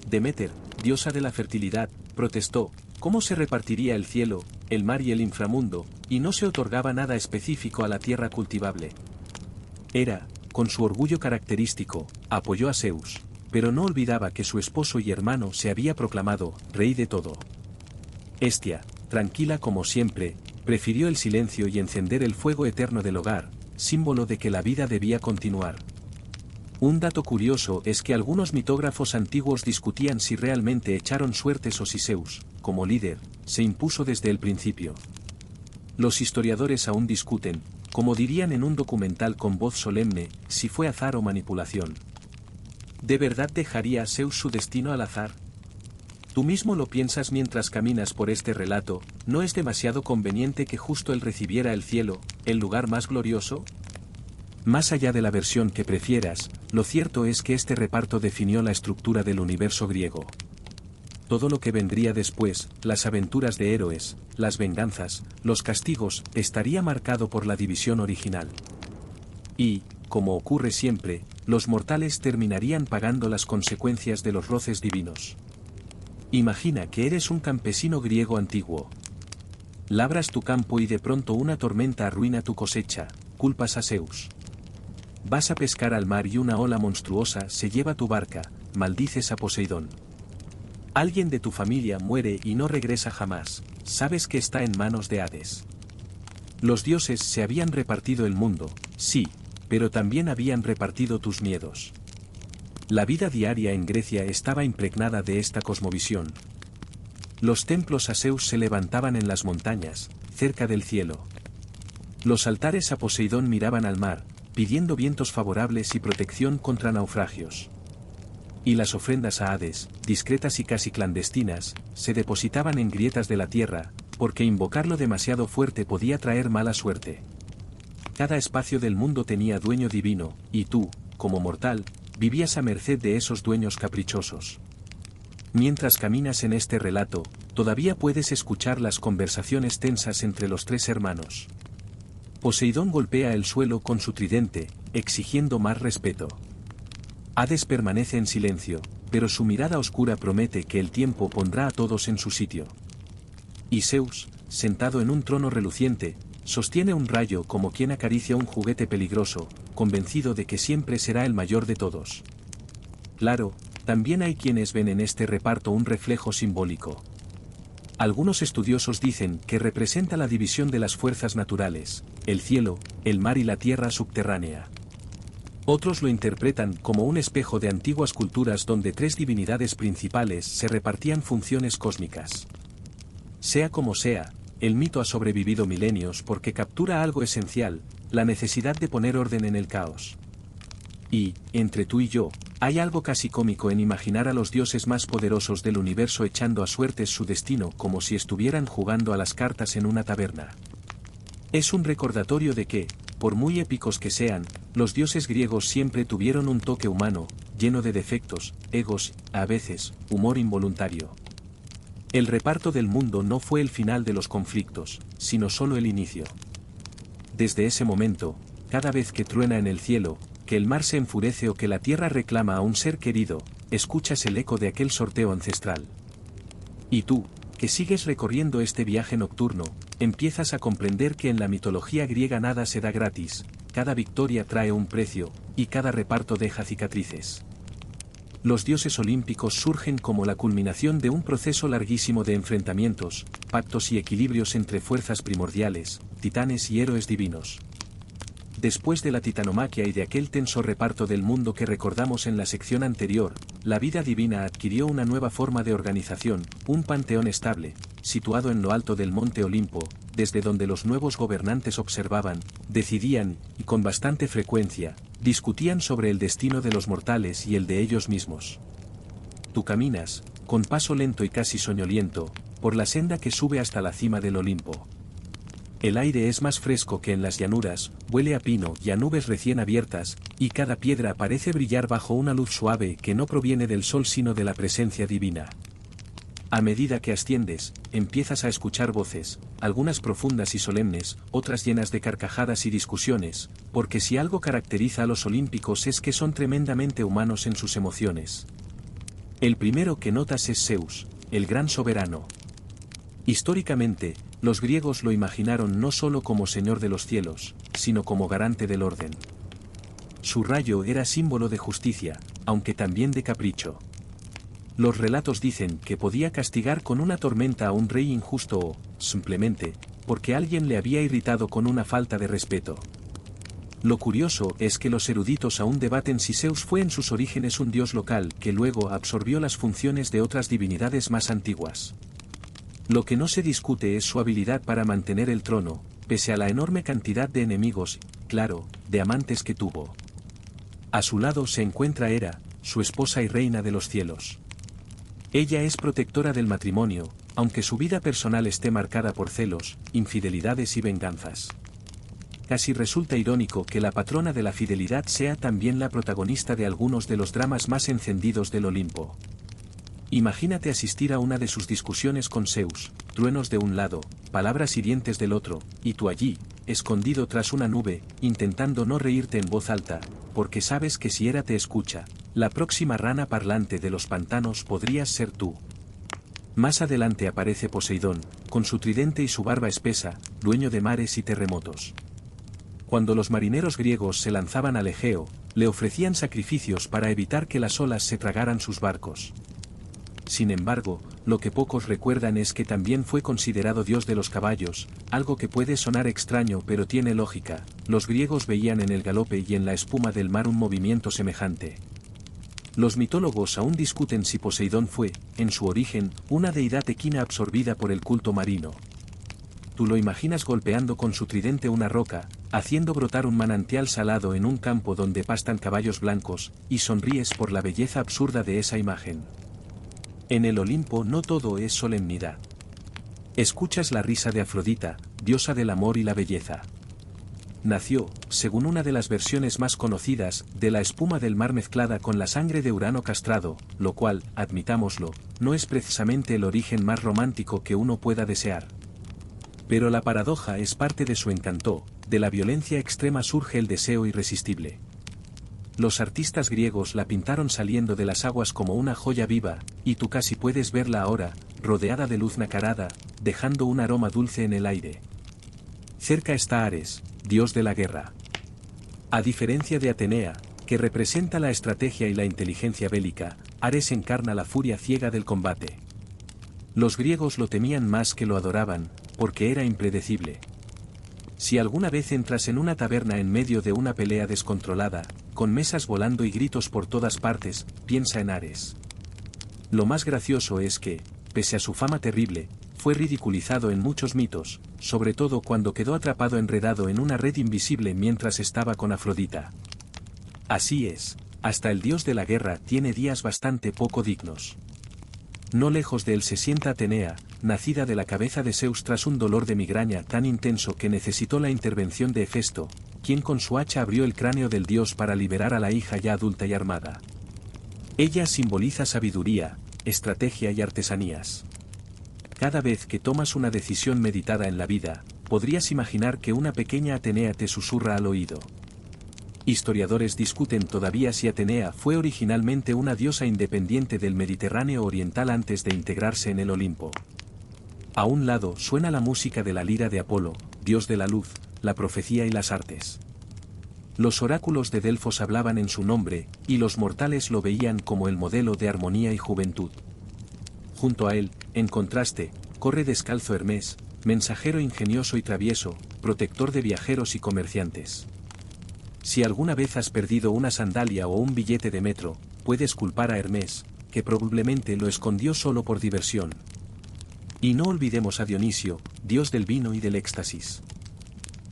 Deméter, diosa de la fertilidad, protestó: ¿cómo se repartiría el cielo, el mar y el inframundo, y no se otorgaba nada específico a la tierra cultivable? Hera, con su orgullo característico, apoyó a Zeus, pero no olvidaba que su esposo y hermano se había proclamado rey de todo. Hestia, tranquila como siempre, prefirió el silencio y encender el fuego eterno del hogar, símbolo de que la vida debía continuar. Un dato curioso es que algunos mitógrafos antiguos discutían si realmente echaron suertes o si Zeus, como líder, se impuso desde el principio. Los historiadores aún discuten, como dirían en un documental con voz solemne, si fue azar o manipulación. ¿De verdad dejaría a Zeus su destino al azar? Tú mismo lo piensas mientras caminas por este relato, ¿no es demasiado conveniente que justo él recibiera el cielo, el lugar más glorioso? Más allá de la versión que prefieras, lo cierto es que este reparto definió la estructura del universo griego. Todo lo que vendría después, las aventuras de héroes, las venganzas, los castigos, estaría marcado por la división original. Y, como ocurre siempre, los mortales terminarían pagando las consecuencias de los roces divinos. Imagina que eres un campesino griego antiguo. Labras tu campo y de pronto una tormenta arruina tu cosecha, culpas a Zeus. Vas a pescar al mar y una ola monstruosa se lleva tu barca, maldices a Poseidón. Alguien de tu familia muere y no regresa jamás, sabes que está en manos de Hades. Los dioses se habían repartido el mundo, sí, pero también habían repartido tus miedos. La vida diaria en Grecia estaba impregnada de esta cosmovisión. Los templos a Zeus se levantaban en las montañas, cerca del cielo. Los altares a Poseidón miraban al mar, pidiendo vientos favorables y protección contra naufragios. Y las ofrendas a Hades, discretas y casi clandestinas, se depositaban en grietas de la tierra, porque invocarlo demasiado fuerte podía traer mala suerte. Cada espacio del mundo tenía dueño divino, y tú, como mortal, vivías a merced de esos dueños caprichosos. Mientras caminas en este relato, todavía puedes escuchar las conversaciones tensas entre los tres hermanos. Poseidón golpea el suelo con su tridente, exigiendo más respeto. Hades permanece en silencio, pero su mirada oscura promete que el tiempo pondrá a todos en su sitio. Y Zeus, sentado en un trono reluciente, sostiene un rayo como quien acaricia un juguete peligroso, convencido de que siempre será el mayor de todos. Claro, también hay quienes ven en este reparto un reflejo simbólico. Algunos estudiosos dicen que representa la división de las fuerzas naturales, el cielo, el mar y la tierra subterránea. Otros lo interpretan como un espejo de antiguas culturas donde tres divinidades principales se repartían funciones cósmicas. Sea como sea, el mito ha sobrevivido milenios porque captura algo esencial, la necesidad de poner orden en el caos. Y, entre tú y yo, hay algo casi cómico en imaginar a los dioses más poderosos del universo echando a suertes su destino como si estuvieran jugando a las cartas en una taberna. Es un recordatorio de que, por muy épicos que sean, los dioses griegos siempre tuvieron un toque humano, lleno de defectos, egos, a veces, humor involuntario. El reparto del mundo no fue el final de los conflictos, sino solo el inicio. Desde ese momento, cada vez que truena en el cielo, que el mar se enfurece o que la tierra reclama a un ser querido, escuchas el eco de aquel sorteo ancestral. Y tú, que sigues recorriendo este viaje nocturno, empiezas a comprender que en la mitología griega nada se da gratis, cada victoria trae un precio, y cada reparto deja cicatrices. Los dioses olímpicos surgen como la culminación de un proceso larguísimo de enfrentamientos, pactos y equilibrios entre fuerzas primordiales, titanes y héroes divinos. Después de la titanomaquia y de aquel tenso reparto del mundo que recordamos en la sección anterior, la vida divina adquirió una nueva forma de organización, un panteón estable, situado en lo alto del monte Olimpo, desde donde los nuevos gobernantes observaban, decidían, y con bastante frecuencia, discutían sobre el destino de los mortales y el de ellos mismos. Tú caminas, con paso lento y casi soñoliento, por la senda que sube hasta la cima del Olimpo. El aire es más fresco que en las llanuras, huele a pino y a nubes recién abiertas, y cada piedra parece brillar bajo una luz suave que no proviene del sol sino de la presencia divina. A medida que asciendes, empiezas a escuchar voces, algunas profundas y solemnes, otras llenas de carcajadas y discusiones, porque si algo caracteriza a los olímpicos es que son tremendamente humanos en sus emociones. El primero que notas es Zeus, el gran soberano. Históricamente, los griegos lo imaginaron no solo como señor de los cielos, sino como garante del orden. Su rayo era símbolo de justicia, aunque también de capricho. Los relatos dicen que podía castigar con una tormenta a un rey injusto o, simplemente, porque alguien le había irritado con una falta de respeto. Lo curioso es que los eruditos aún debaten si Zeus fue en sus orígenes un dios local que luego absorbió las funciones de otras divinidades más antiguas. Lo que no se discute es su habilidad para mantener el trono, pese a la enorme cantidad de enemigos, claro, de amantes que tuvo. A su lado se encuentra Hera, su esposa y reina de los cielos. Ella es protectora del matrimonio, aunque su vida personal esté marcada por celos, infidelidades y venganzas. Casi resulta irónico que la patrona de la fidelidad sea también la protagonista de algunos de los dramas más encendidos del Olimpo. Imagínate asistir a una de sus discusiones con Zeus, truenos de un lado, palabras hirientes del otro, y tú allí, escondido tras una nube, intentando no reírte en voz alta, porque sabes que si Hera te escucha, la próxima rana parlante de los pantanos podrías ser tú. Más adelante aparece Poseidón, con su tridente y su barba espesa, dueño de mares y terremotos. Cuando los marineros griegos se lanzaban al Egeo, le ofrecían sacrificios para evitar que las olas se tragaran sus barcos. Sin embargo, lo que pocos recuerdan es que también fue considerado dios de los caballos, algo que puede sonar extraño pero tiene lógica. Los griegos veían en el galope y en la espuma del mar un movimiento semejante. Los mitólogos aún discuten si Poseidón fue, en su origen, una deidad equina absorbida por el culto marino. Tú lo imaginas golpeando con su tridente una roca, haciendo brotar un manantial salado en un campo donde pastan caballos blancos, y sonríes por la belleza absurda de esa imagen. En el Olimpo no todo es solemnidad. Escuchas la risa de Afrodita, diosa del amor y la belleza. Nació, según una de las versiones más conocidas, de la espuma del mar mezclada con la sangre de Urano castrado, lo cual, admitámoslo, no es precisamente el origen más romántico que uno pueda desear. Pero la paradoja es parte de su encanto, de la violencia extrema surge el deseo irresistible. Los artistas griegos la pintaron saliendo de las aguas como una joya viva, y tú casi puedes verla ahora, rodeada de luz nacarada, dejando un aroma dulce en el aire. Cerca está Ares, dios de la guerra. A diferencia de Atenea, que representa la estrategia y la inteligencia bélica, Ares encarna la furia ciega del combate. Los griegos lo temían más que lo adoraban, porque era impredecible. Si alguna vez entras en una taberna en medio de una pelea descontrolada, con mesas volando y gritos por todas partes, piensa en Ares. Lo más gracioso es que, pese a su fama terrible, fue ridiculizado en muchos mitos, sobre todo cuando quedó atrapado enredado en una red invisible mientras estaba con Afrodita. Así es, hasta el dios de la guerra tiene días bastante poco dignos. No lejos de él se sienta Atenea, nacida de la cabeza de Zeus tras un dolor de migraña tan intenso que necesitó la intervención de Hefesto, quien con su hacha abrió el cráneo del dios para liberar a la hija ya adulta y armada. Ella simboliza sabiduría, estrategia y artesanías. Cada vez que tomas una decisión meditada en la vida, podrías imaginar que una pequeña Atenea te susurra al oído. Historiadores discuten todavía si Atenea fue originalmente una diosa independiente del Mediterráneo oriental antes de integrarse en el Olimpo. A un lado suena la música de la lira de Apolo, dios de la luz, la profecía y las artes. Los oráculos de Delfos hablaban en su nombre, y los mortales lo veían como el modelo de armonía y juventud. Junto a él, en contraste, corre descalzo Hermes, mensajero ingenioso y travieso, protector de viajeros y comerciantes. Si alguna vez has perdido una sandalia o un billete de metro, puedes culpar a Hermes, que probablemente lo escondió solo por diversión. Y no olvidemos a Dionisio, dios del vino y del éxtasis.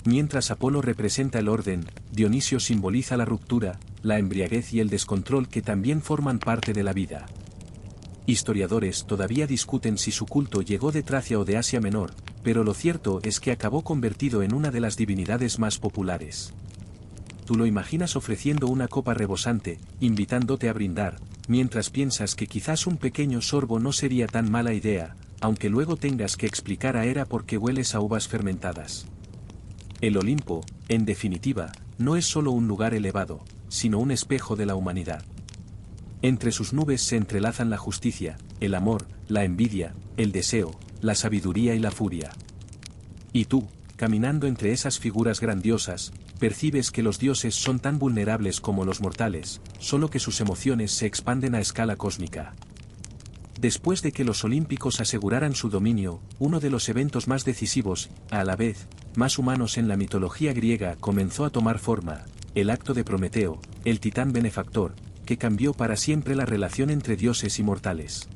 Mientras Apolo representa el orden, Dionisio simboliza la ruptura, la embriaguez y el descontrol que también forman parte de la vida. Historiadores todavía discuten si su culto llegó de Tracia o de Asia Menor, pero lo cierto es que acabó convertido en una de las divinidades más populares. Tú lo imaginas ofreciendo una copa rebosante, invitándote a brindar, mientras piensas que quizás un pequeño sorbo no sería tan mala idea, aunque luego tengas que explicar a Hera por qué hueles a uvas fermentadas. El Olimpo, en definitiva, no es solo un lugar elevado, sino un espejo de la humanidad. Entre sus nubes se entrelazan la justicia, el amor, la envidia, el deseo, la sabiduría y la furia. Y tú, caminando entre esas figuras grandiosas, percibes que los dioses son tan vulnerables como los mortales, solo que sus emociones se expanden a escala cósmica. Después de que los olímpicos aseguraran su dominio, uno de los eventos más decisivos, a la vez, más humanos en la mitología griega comenzó a tomar forma, el acto de Prometeo, el titán benefactor, que cambió para siempre la relación entre dioses y mortales.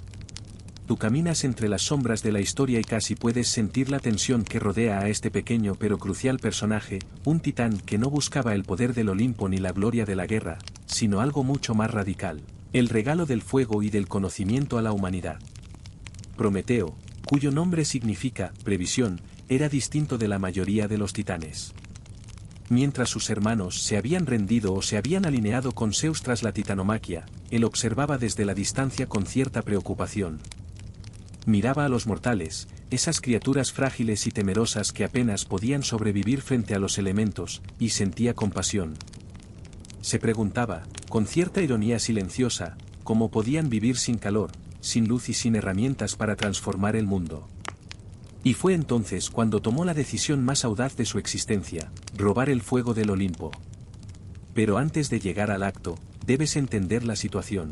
Tú caminas entre las sombras de la historia y casi puedes sentir la tensión que rodea a este pequeño pero crucial personaje, un titán que no buscaba el poder del Olimpo ni la gloria de la guerra, sino algo mucho más radical, el regalo del fuego y del conocimiento a la humanidad. Prometeo, cuyo nombre significa previsión, era distinto de la mayoría de los titanes. Mientras sus hermanos se habían rendido o se habían alineado con Zeus tras la titanomaquia, él observaba desde la distancia con cierta preocupación. Miraba a los mortales, esas criaturas frágiles y temerosas que apenas podían sobrevivir frente a los elementos, y sentía compasión. Se preguntaba, con cierta ironía silenciosa, cómo podían vivir sin calor, sin luz y sin herramientas para transformar el mundo. Y fue entonces cuando tomó la decisión más audaz de su existencia, robar el fuego del Olimpo. Pero antes de llegar al acto, debes entender la situación.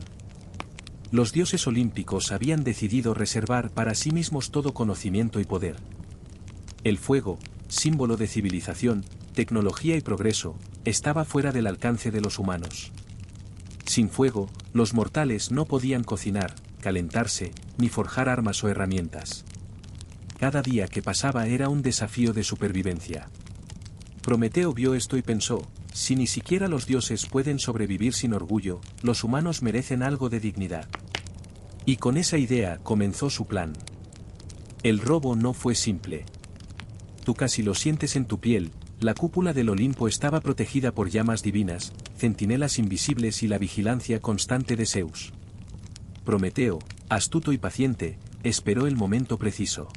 Los dioses olímpicos habían decidido reservar para sí mismos todo conocimiento y poder. El fuego, símbolo de civilización, tecnología y progreso, estaba fuera del alcance de los humanos. Sin fuego, los mortales no podían cocinar, calentarse, ni forjar armas o herramientas. Cada día que pasaba era un desafío de supervivencia. Prometeo vio esto y pensó, si ni siquiera los dioses pueden sobrevivir sin orgullo, los humanos merecen algo de dignidad. Y con esa idea comenzó su plan. El robo no fue simple. Tú casi lo sientes en tu piel, la cúpula del Olimpo estaba protegida por llamas divinas, centinelas invisibles y la vigilancia constante de Zeus. Prometeo, astuto y paciente, esperó el momento preciso.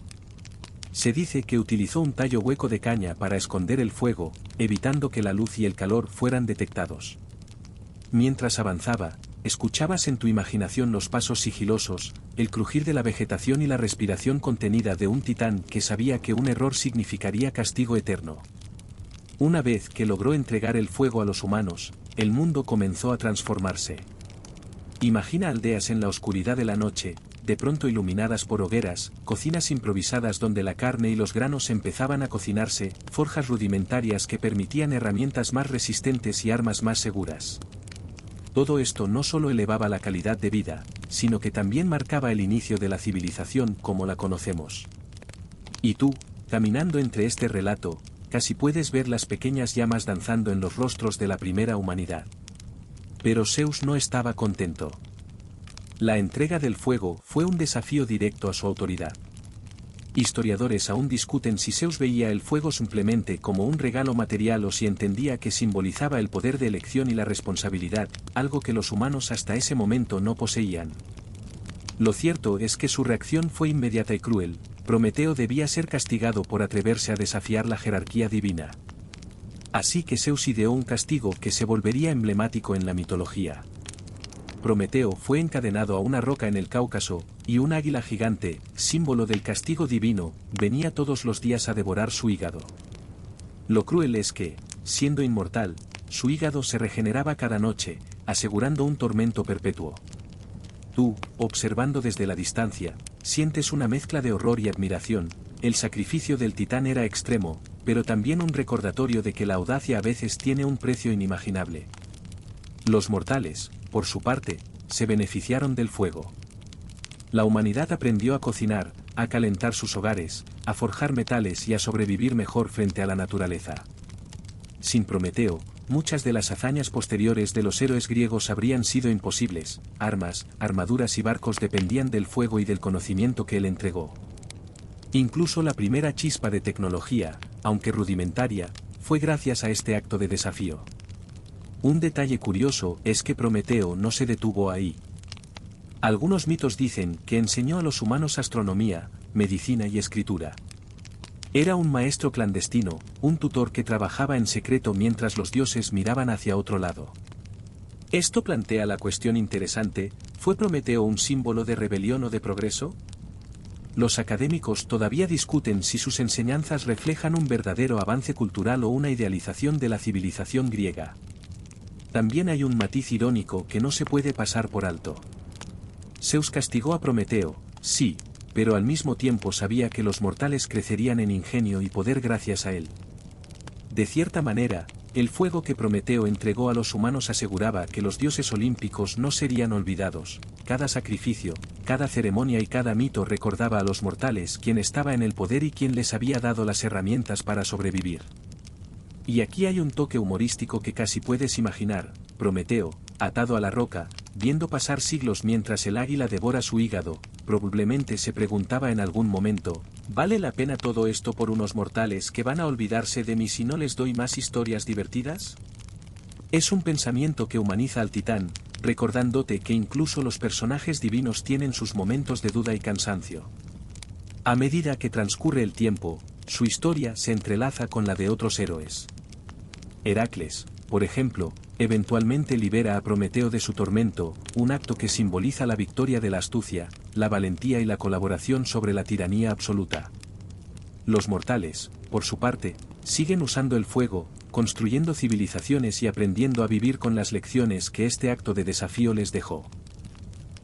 Se dice que utilizó un tallo hueco de caña para esconder el fuego, evitando que la luz y el calor fueran detectados. Mientras avanzaba, escuchabas en tu imaginación los pasos sigilosos, el crujir de la vegetación y la respiración contenida de un titán que sabía que un error significaría castigo eterno. Una vez que logró entregar el fuego a los humanos, el mundo comenzó a transformarse. Imagina aldeas en la oscuridad de la noche, de pronto iluminadas por hogueras, cocinas improvisadas donde la carne y los granos empezaban a cocinarse, forjas rudimentarias que permitían herramientas más resistentes y armas más seguras. Todo esto no solo elevaba la calidad de vida, sino que también marcaba el inicio de la civilización como la conocemos. Y tú, caminando entre este relato, casi puedes ver las pequeñas llamas danzando en los rostros de la primera humanidad. Pero Zeus no estaba contento. La entrega del fuego fue un desafío directo a su autoridad. Historiadores aún discuten si Zeus veía el fuego simplemente como un regalo material o si entendía que simbolizaba el poder de elección y la responsabilidad, algo que los humanos hasta ese momento no poseían. Lo cierto es que su reacción fue inmediata y cruel. Prometeo debía ser castigado por atreverse a desafiar la jerarquía divina. Así que Zeus ideó un castigo que se volvería emblemático en la mitología. Prometeo fue encadenado a una roca en el Cáucaso, y un águila gigante, símbolo del castigo divino, venía todos los días a devorar su hígado. Lo cruel es que, siendo inmortal, su hígado se regeneraba cada noche, asegurando un tormento perpetuo. Tú, observando desde la distancia, sientes una mezcla de horror y admiración. El sacrificio del titán era extremo, pero también un recordatorio de que la audacia a veces tiene un precio inimaginable. Los mortales, por su parte, se beneficiaron del fuego. La humanidad aprendió a cocinar, a calentar sus hogares, a forjar metales y a sobrevivir mejor frente a la naturaleza. Sin Prometeo, muchas de las hazañas posteriores de los héroes griegos habrían sido imposibles. Armas, armaduras y barcos dependían del fuego y del conocimiento que él entregó. Incluso la primera chispa de tecnología, aunque rudimentaria, fue gracias a este acto de desafío. Un detalle curioso es que Prometeo no se detuvo ahí. Algunos mitos dicen que enseñó a los humanos astronomía, medicina y escritura. Era un maestro clandestino, un tutor que trabajaba en secreto mientras los dioses miraban hacia otro lado. Esto plantea la cuestión interesante: ¿fue Prometeo un símbolo de rebelión o de progreso? Los académicos todavía discuten si sus enseñanzas reflejan un verdadero avance cultural o una idealización de la civilización griega. También hay un matiz irónico que no se puede pasar por alto. Zeus castigó a Prometeo, sí, pero al mismo tiempo sabía que los mortales crecerían en ingenio y poder gracias a él. De cierta manera, el fuego que Prometeo entregó a los humanos aseguraba que los dioses olímpicos no serían olvidados. Cada sacrificio, cada ceremonia y cada mito recordaba a los mortales quién estaba en el poder y quién les había dado las herramientas para sobrevivir. Y aquí hay un toque humorístico que casi puedes imaginar: Prometeo, atado a la roca, viendo pasar siglos mientras el águila devora su hígado, probablemente se preguntaba en algún momento: ¿vale la pena todo esto por unos mortales que van a olvidarse de mí si no les doy más historias divertidas? Es un pensamiento que humaniza al titán, recordándote que incluso los personajes divinos tienen sus momentos de duda y cansancio. A medida que transcurre el tiempo, su historia se entrelaza con la de otros héroes. Heracles, por ejemplo, eventualmente libera a Prometeo de su tormento, un acto que simboliza la victoria de la astucia, la valentía y la colaboración sobre la tiranía absoluta. Los mortales, por su parte, siguen usando el fuego, construyendo civilizaciones y aprendiendo a vivir con las lecciones que este acto de desafío les dejó.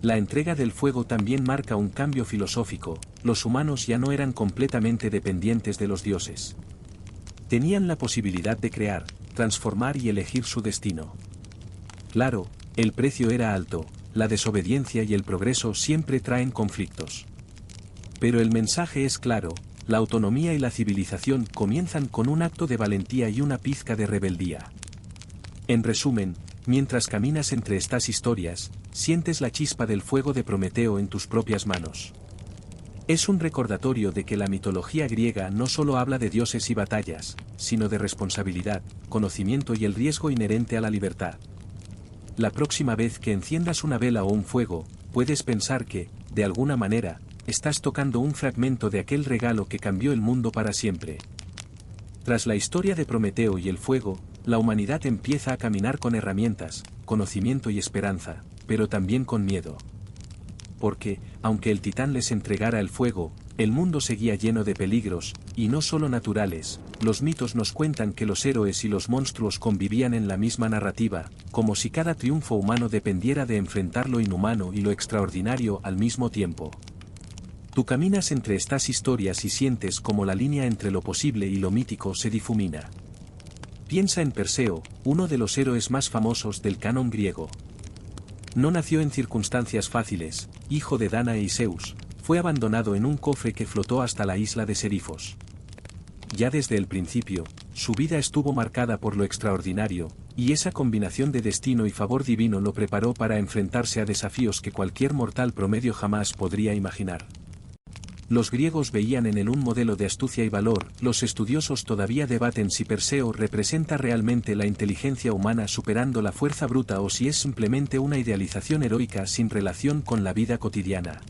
La entrega del fuego también marca un cambio filosófico: los humanos ya no eran completamente dependientes de los dioses. Tenían la posibilidad de crear, transformar y elegir su destino. Claro, el precio era alto: la desobediencia y el progreso siempre traen conflictos. Pero el mensaje es claro: la autonomía y la civilización comienzan con un acto de valentía y una pizca de rebeldía. En resumen, mientras caminas entre estas historias, sientes la chispa del fuego de Prometeo en tus propias manos. Es un recordatorio de que la mitología griega no solo habla de dioses y batallas, sino de responsabilidad, conocimiento y el riesgo inherente a la libertad. La próxima vez que enciendas una vela o un fuego, puedes pensar que, de alguna manera, estás tocando un fragmento de aquel regalo que cambió el mundo para siempre. Tras la historia de Prometeo y el fuego, la humanidad empieza a caminar con herramientas, conocimiento y esperanza, pero también con miedo. Porque, aunque el titán les entregara el fuego, El mundo seguía lleno de peligros, y no solo naturales. Los mitos nos cuentan que los héroes y los monstruos convivían en la misma narrativa, como si cada triunfo humano dependiera de enfrentar lo inhumano y lo extraordinario al mismo tiempo. Tú caminas entre estas historias y sientes como la línea entre lo posible y lo mítico se difumina. Piensa en Perseo, uno de los héroes más famosos del canon griego. No nació en circunstancias fáciles, hijo de Danae y Zeus. Fue abandonado en un cofre que flotó hasta la isla de Serifos. Ya desde el principio, su vida estuvo marcada por lo extraordinario, y esa combinación de destino y favor divino lo preparó para enfrentarse a desafíos que cualquier mortal promedio jamás podría imaginar. Los griegos veían en él un modelo de astucia y valor. Los estudiosos todavía debaten si Perseo representa realmente la inteligencia humana superando la fuerza bruta o si es simplemente una idealización heroica sin relación con la vida cotidiana.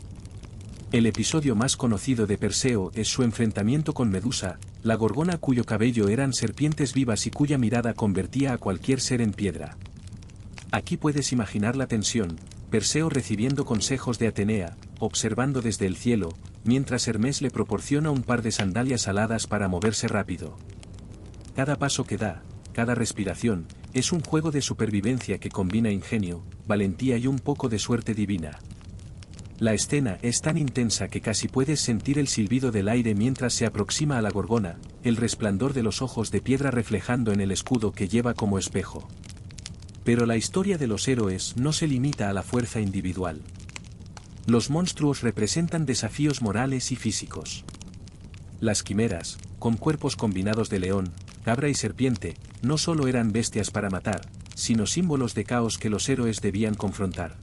El episodio más conocido de Perseo es su enfrentamiento con Medusa, la gorgona cuyo cabello eran serpientes vivas y cuya mirada convertía a cualquier ser en piedra. Aquí puedes imaginar la tensión, Perseo recibiendo consejos de Atenea, observando desde el cielo, mientras Hermes le proporciona un par de sandalias aladas para moverse rápido. Cada paso que da, cada respiración, es un juego de supervivencia que combina ingenio, valentía y un poco de suerte divina. La escena es tan intensa que casi puedes sentir el silbido del aire mientras se aproxima a la gorgona, el resplandor de los ojos de piedra reflejando en el escudo que lleva como espejo. Pero la historia de los héroes no se limita a la fuerza individual. Los monstruos representan desafíos morales y físicos. Las quimeras, con cuerpos combinados de león, cabra y serpiente, no solo eran bestias para matar, sino símbolos de caos que los héroes debían confrontar.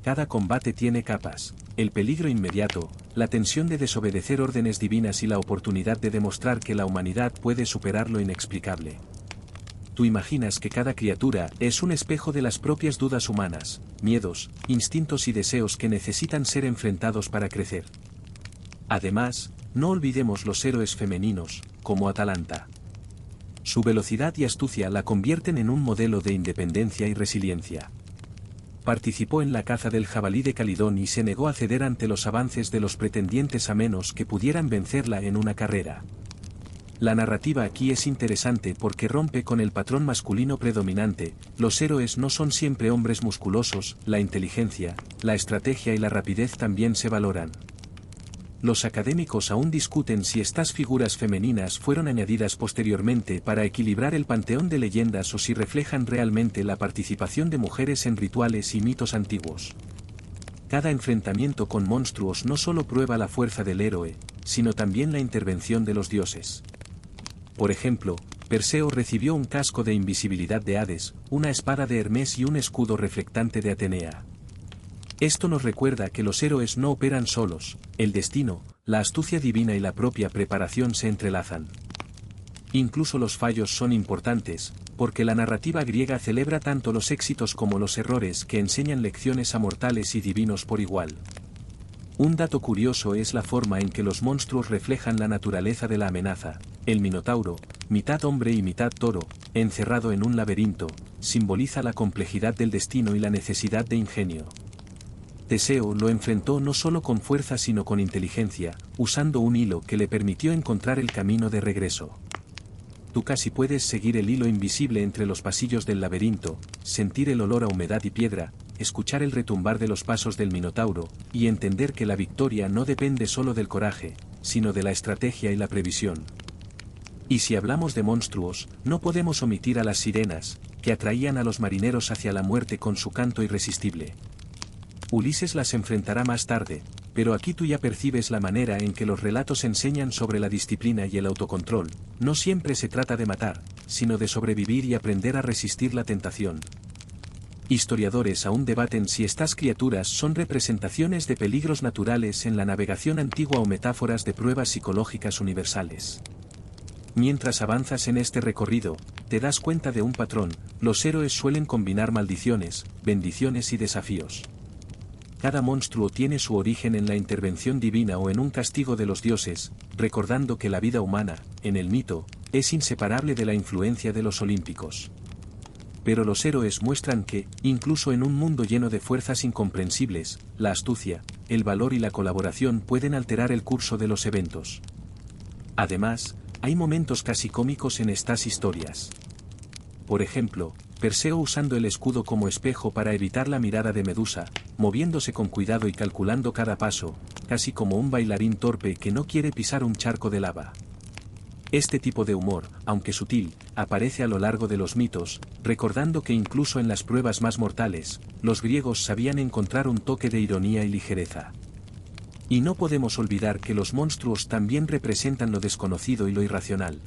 Cada combate tiene capas, el peligro inmediato, la tensión de desobedecer órdenes divinas y la oportunidad de demostrar que la humanidad puede superar lo inexplicable. Tú imaginas que cada criatura es un espejo de las propias dudas humanas, miedos, instintos y deseos que necesitan ser enfrentados para crecer. Además, no olvidemos los héroes femeninos, como Atalanta. Su velocidad y astucia la convierten en un modelo de independencia y resiliencia. Participó en la caza del jabalí de Calidón y se negó a ceder ante los avances de los pretendientes a menos que pudieran vencerla en una carrera. La narrativa aquí es interesante porque rompe con el patrón masculino predominante. Los héroes no son siempre hombres musculosos, la inteligencia, la estrategia y la rapidez también se valoran. Los académicos aún discuten si estas figuras femeninas fueron añadidas posteriormente para equilibrar el panteón de leyendas o si reflejan realmente la participación de mujeres en rituales y mitos antiguos. Cada enfrentamiento con monstruos no solo prueba la fuerza del héroe, sino también la intervención de los dioses. Por ejemplo, Perseo recibió un casco de invisibilidad de Hades, una espada de Hermes y un escudo reflectante de Atenea. Esto nos recuerda que los héroes no operan solos, el destino, la astucia divina y la propia preparación se entrelazan. Incluso los fallos son importantes, porque la narrativa griega celebra tanto los éxitos como los errores que enseñan lecciones a mortales y divinos por igual. Un dato curioso es la forma en que los monstruos reflejan la naturaleza de la amenaza. El Minotauro, mitad hombre y mitad toro, encerrado en un laberinto, simboliza la complejidad del destino y la necesidad de ingenio. Teseo lo enfrentó no solo con fuerza sino con inteligencia, usando un hilo que le permitió encontrar el camino de regreso. Tú casi puedes seguir el hilo invisible entre los pasillos del laberinto, sentir el olor a humedad y piedra, escuchar el retumbar de los pasos del Minotauro, y entender que la victoria no depende solo del coraje, sino de la estrategia y la previsión. Y si hablamos de monstruos, no podemos omitir a las sirenas, que atraían a los marineros hacia la muerte con su canto irresistible. Ulises las enfrentará más tarde, pero aquí tú ya percibes la manera en que los relatos enseñan sobre la disciplina y el autocontrol. No siempre se trata de matar, sino de sobrevivir y aprender a resistir la tentación. Historiadores aún debaten si estas criaturas son representaciones de peligros naturales en la navegación antigua o metáforas de pruebas psicológicas universales. Mientras avanzas en este recorrido, te das cuenta de un patrón: los héroes suelen combinar maldiciones, bendiciones y desafíos. Cada monstruo tiene su origen en la intervención divina o en un castigo de los dioses, recordando que la vida humana, en el mito, es inseparable de la influencia de los olímpicos. Pero los héroes muestran que, incluso en un mundo lleno de fuerzas incomprensibles, la astucia, el valor y la colaboración pueden alterar el curso de los eventos. Además, hay momentos casi cómicos en estas historias. Por ejemplo, Perseo usando el escudo como espejo para evitar la mirada de Medusa, moviéndose con cuidado y calculando cada paso, casi como un bailarín torpe que no quiere pisar un charco de lava. Este tipo de humor, aunque sutil, aparece a lo largo de los mitos, recordando que incluso en las pruebas más mortales, los griegos sabían encontrar un toque de ironía y ligereza. Y no podemos olvidar que los monstruos también representan lo desconocido y lo irracional.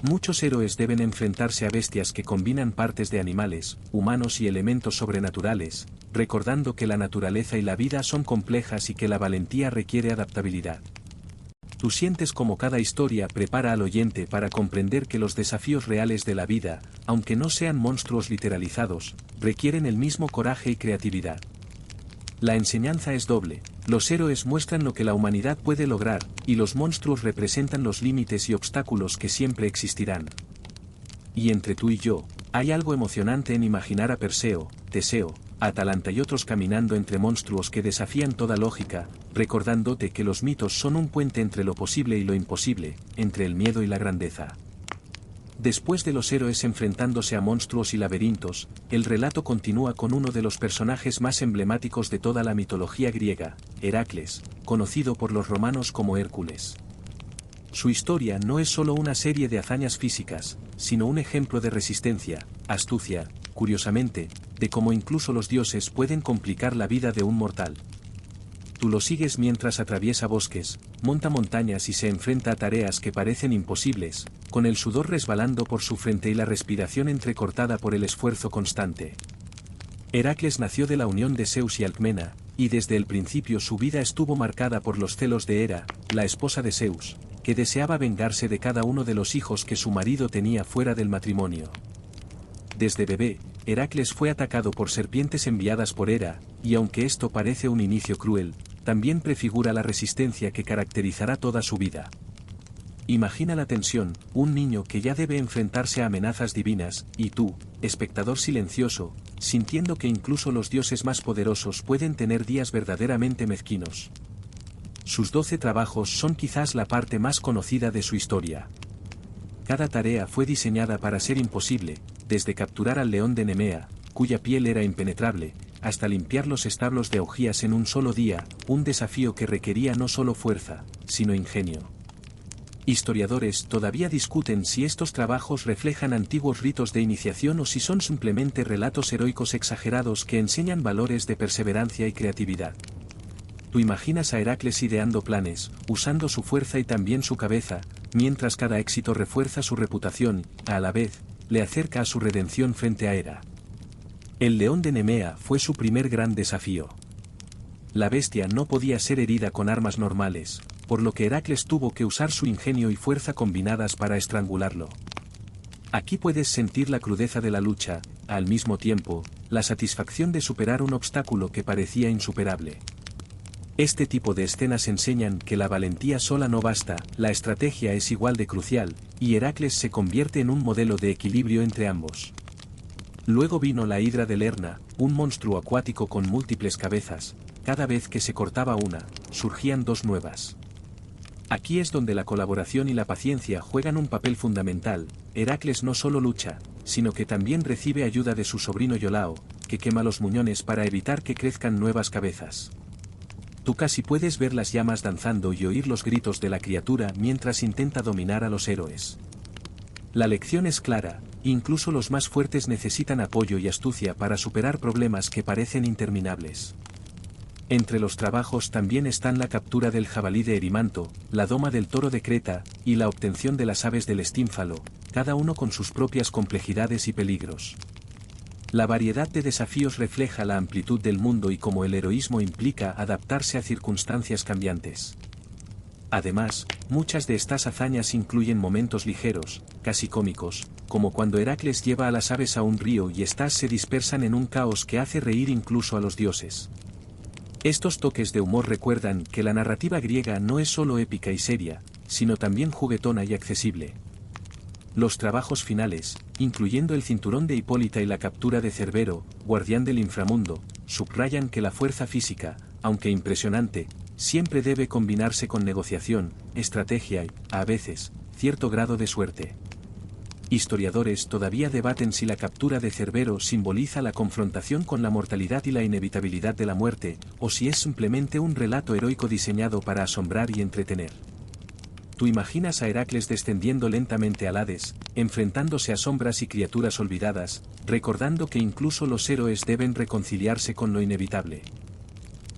Muchos héroes deben enfrentarse a bestias que combinan partes de animales, humanos y elementos sobrenaturales, recordando que la naturaleza y la vida son complejas y que la valentía requiere adaptabilidad. Tú sientes como cada historia prepara al oyente para comprender que los desafíos reales de la vida, aunque no sean monstruos literalizados, requieren el mismo coraje y creatividad. La enseñanza es doble, los héroes muestran lo que la humanidad puede lograr, y los monstruos representan los límites y obstáculos que siempre existirán. Y entre tú y yo, hay algo emocionante en imaginar a Perseo, Teseo, Atalanta y otros caminando entre monstruos que desafían toda lógica, recordándote que los mitos son un puente entre lo posible y lo imposible, entre el miedo y la grandeza. Después de los héroes enfrentándose a monstruos y laberintos, el relato continúa con uno de los personajes más emblemáticos de toda la mitología griega, Heracles, conocido por los romanos como Hércules. Su historia no es solo una serie de hazañas físicas, sino un ejemplo de resistencia, astucia, curiosamente, de cómo incluso los dioses pueden complicar la vida de un mortal. Tú lo sigues mientras atraviesa bosques, monta montañas y se enfrenta a tareas que parecen imposibles, con el sudor resbalando por su frente y la respiración entrecortada por el esfuerzo constante. Heracles nació de la unión de Zeus y Alcmena, y desde el principio su vida estuvo marcada por los celos de Hera, la esposa de Zeus, que deseaba vengarse de cada uno de los hijos que su marido tenía fuera del matrimonio. Desde bebé, Heracles fue atacado por serpientes enviadas por Hera, y aunque esto parece un inicio cruel, también prefigura la resistencia que caracterizará toda su vida. Imagina la tensión, un niño que ya debe enfrentarse a amenazas divinas, y tú, espectador silencioso, sintiendo que incluso los dioses más poderosos pueden tener días verdaderamente mezquinos. Sus 12 trabajos son quizás la parte más conocida de su historia. Cada tarea fue diseñada para ser imposible, desde capturar al león de Nemea, cuya piel era impenetrable, hasta limpiar los establos de Augías en un solo día, un desafío que requería no solo fuerza, sino ingenio. Historiadores todavía discuten si estos trabajos reflejan antiguos ritos de iniciación o si son simplemente relatos heroicos exagerados que enseñan valores de perseverancia y creatividad. Tú imaginas a Heracles ideando planes, usando su fuerza y también su cabeza, mientras cada éxito refuerza su reputación, a la vez, le acerca a su redención frente a Hera. El león de Nemea fue su primer gran desafío. La bestia no podía ser herida con armas normales, por lo que Heracles tuvo que usar su ingenio y fuerza combinadas para estrangularlo. Aquí puedes sentir la crudeza de la lucha, al mismo tiempo, la satisfacción de superar un obstáculo que parecía insuperable. Este tipo de escenas enseñan que la valentía sola no basta, la estrategia es igual de crucial, y Heracles se convierte en un modelo de equilibrio entre ambos. Luego vino la hidra de Lerna, un monstruo acuático con múltiples cabezas. Cada vez que se cortaba una, surgían dos nuevas. Aquí es donde la colaboración y la paciencia juegan un papel fundamental. Heracles no solo lucha, sino que también recibe ayuda de su sobrino Iolao, que quema los muñones para evitar que crezcan nuevas cabezas. Tú casi puedes ver las llamas danzando y oír los gritos de la criatura mientras intenta dominar a los héroes. La lección es clara, incluso los más fuertes necesitan apoyo y astucia para superar problemas que parecen interminables. Entre los trabajos también están la captura del jabalí de Erimanto, la doma del toro de Creta, y la obtención de las aves del Estínfalo, cada uno con sus propias complejidades y peligros. La variedad de desafíos refleja la amplitud del mundo y cómo el heroísmo implica adaptarse a circunstancias cambiantes. Además, muchas de estas hazañas incluyen momentos ligeros, casi cómicos, como cuando Heracles lleva a las aves a un río y éstas se dispersan en un caos que hace reír incluso a los dioses. Estos toques de humor recuerdan que la narrativa griega no es solo épica y seria, sino también juguetona y accesible. Los trabajos finales, incluyendo el cinturón de Hipólita y la captura de Cerbero, guardián del inframundo, subrayan que la fuerza física, aunque impresionante, siempre debe combinarse con negociación, estrategia y, a veces, cierto grado de suerte. Historiadores todavía debaten si la captura de Cerbero simboliza la confrontación con la mortalidad y la inevitabilidad de la muerte, o si es simplemente un relato heroico diseñado para asombrar y entretener. Tú imaginas a Heracles descendiendo lentamente al Hades, enfrentándose a sombras y criaturas olvidadas, recordando que incluso los héroes deben reconciliarse con lo inevitable.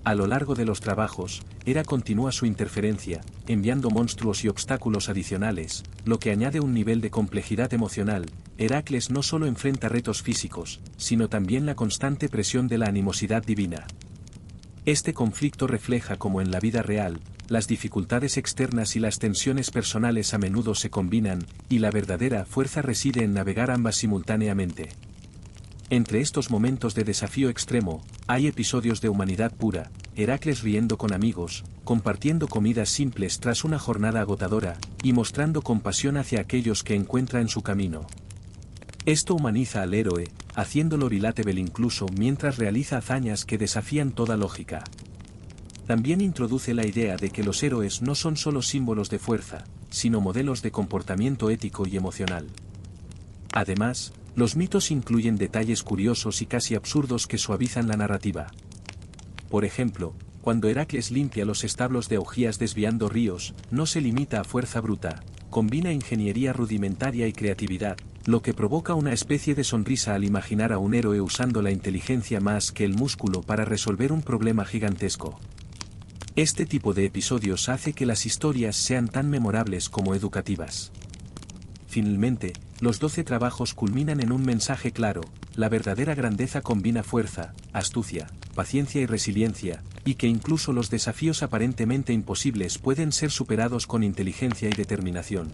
A lo largo de los trabajos, Hera continúa su interferencia, enviando monstruos y obstáculos adicionales, lo que añade un nivel de complejidad emocional. Heracles no solo enfrenta retos físicos, sino también la constante presión de la animosidad divina. Este conflicto refleja cómo en la vida real, las dificultades externas y las tensiones personales a menudo se combinan, y la verdadera fuerza reside en navegar ambas simultáneamente. Entre estos momentos de desafío extremo, hay episodios de humanidad pura, Heracles riendo con amigos, compartiendo comidas simples tras una jornada agotadora, y mostrando compasión hacia aquellos que encuentra en su camino. Esto humaniza al héroe, haciéndolo relatable incluso mientras realiza hazañas que desafían toda lógica. También introduce la idea de que los héroes no son solo símbolos de fuerza, sino modelos de comportamiento ético y emocional. Además, los mitos incluyen detalles curiosos y casi absurdos que suavizan la narrativa. Por ejemplo, cuando Heracles limpia los establos de Augías desviando ríos, no se limita a fuerza bruta, combina ingeniería rudimentaria y creatividad, lo que provoca una especie de sonrisa al imaginar a un héroe usando la inteligencia más que el músculo para resolver un problema gigantesco. Este tipo de episodios hace que las historias sean tan memorables como educativas. Finalmente, los 12 trabajos culminan en un mensaje claro: la verdadera grandeza combina fuerza, astucia, paciencia y resiliencia, y que incluso los desafíos aparentemente imposibles pueden ser superados con inteligencia y determinación.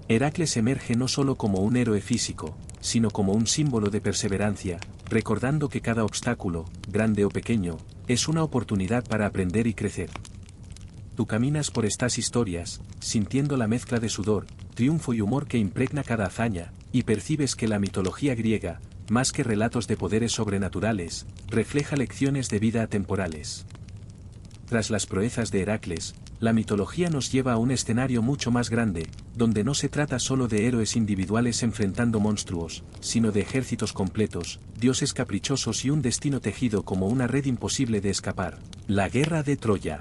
Heracles emerge no solo como un héroe físico, sino como un símbolo de perseverancia, recordando que cada obstáculo, grande o pequeño, es una oportunidad para aprender y crecer. Tú caminas por estas historias, sintiendo la mezcla de sudor, triunfo y humor que impregna cada hazaña, y percibes que la mitología griega, más que relatos de poderes sobrenaturales, refleja lecciones de vida atemporales. Tras las proezas de Heracles, la mitología nos lleva a un escenario mucho más grande, donde no se trata solo de héroes individuales enfrentando monstruos, sino de ejércitos completos, dioses caprichosos y un destino tejido como una red imposible de escapar. La guerra de Troya.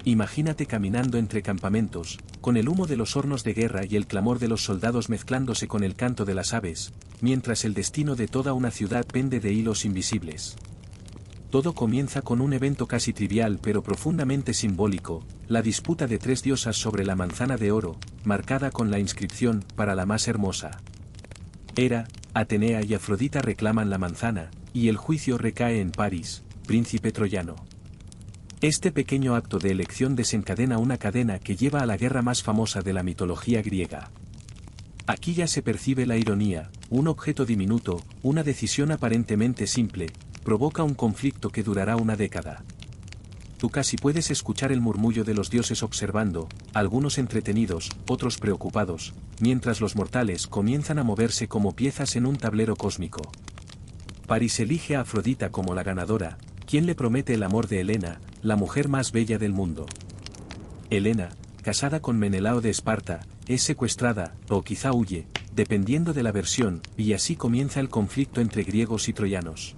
Imagínate caminando entre campamentos, con el humo de los hornos de guerra y el clamor de los soldados mezclándose con el canto de las aves, mientras el destino de toda una ciudad pende de hilos invisibles. Todo comienza con un evento casi trivial pero profundamente simbólico: la disputa de 3 diosas sobre la manzana de oro, marcada con la inscripción «para la más hermosa». Hera, Atenea y Afrodita reclaman la manzana, y el juicio recae en París, príncipe troyano. Este pequeño acto de elección desencadena una cadena que lleva a la guerra más famosa de la mitología griega. Aquí ya se percibe la ironía: un objeto diminuto, una decisión aparentemente simple, provoca un conflicto que durará una década. Tú casi puedes escuchar el murmullo de los dioses observando, algunos entretenidos, otros preocupados, mientras los mortales comienzan a moverse como piezas en un tablero cósmico. París elige a Afrodita como la ganadora, quien le promete el amor de Helena, la mujer más bella del mundo. Helena, casada con Menelao de Esparta, es secuestrada, o quizá huye, dependiendo de la versión, y así comienza el conflicto entre griegos y troyanos.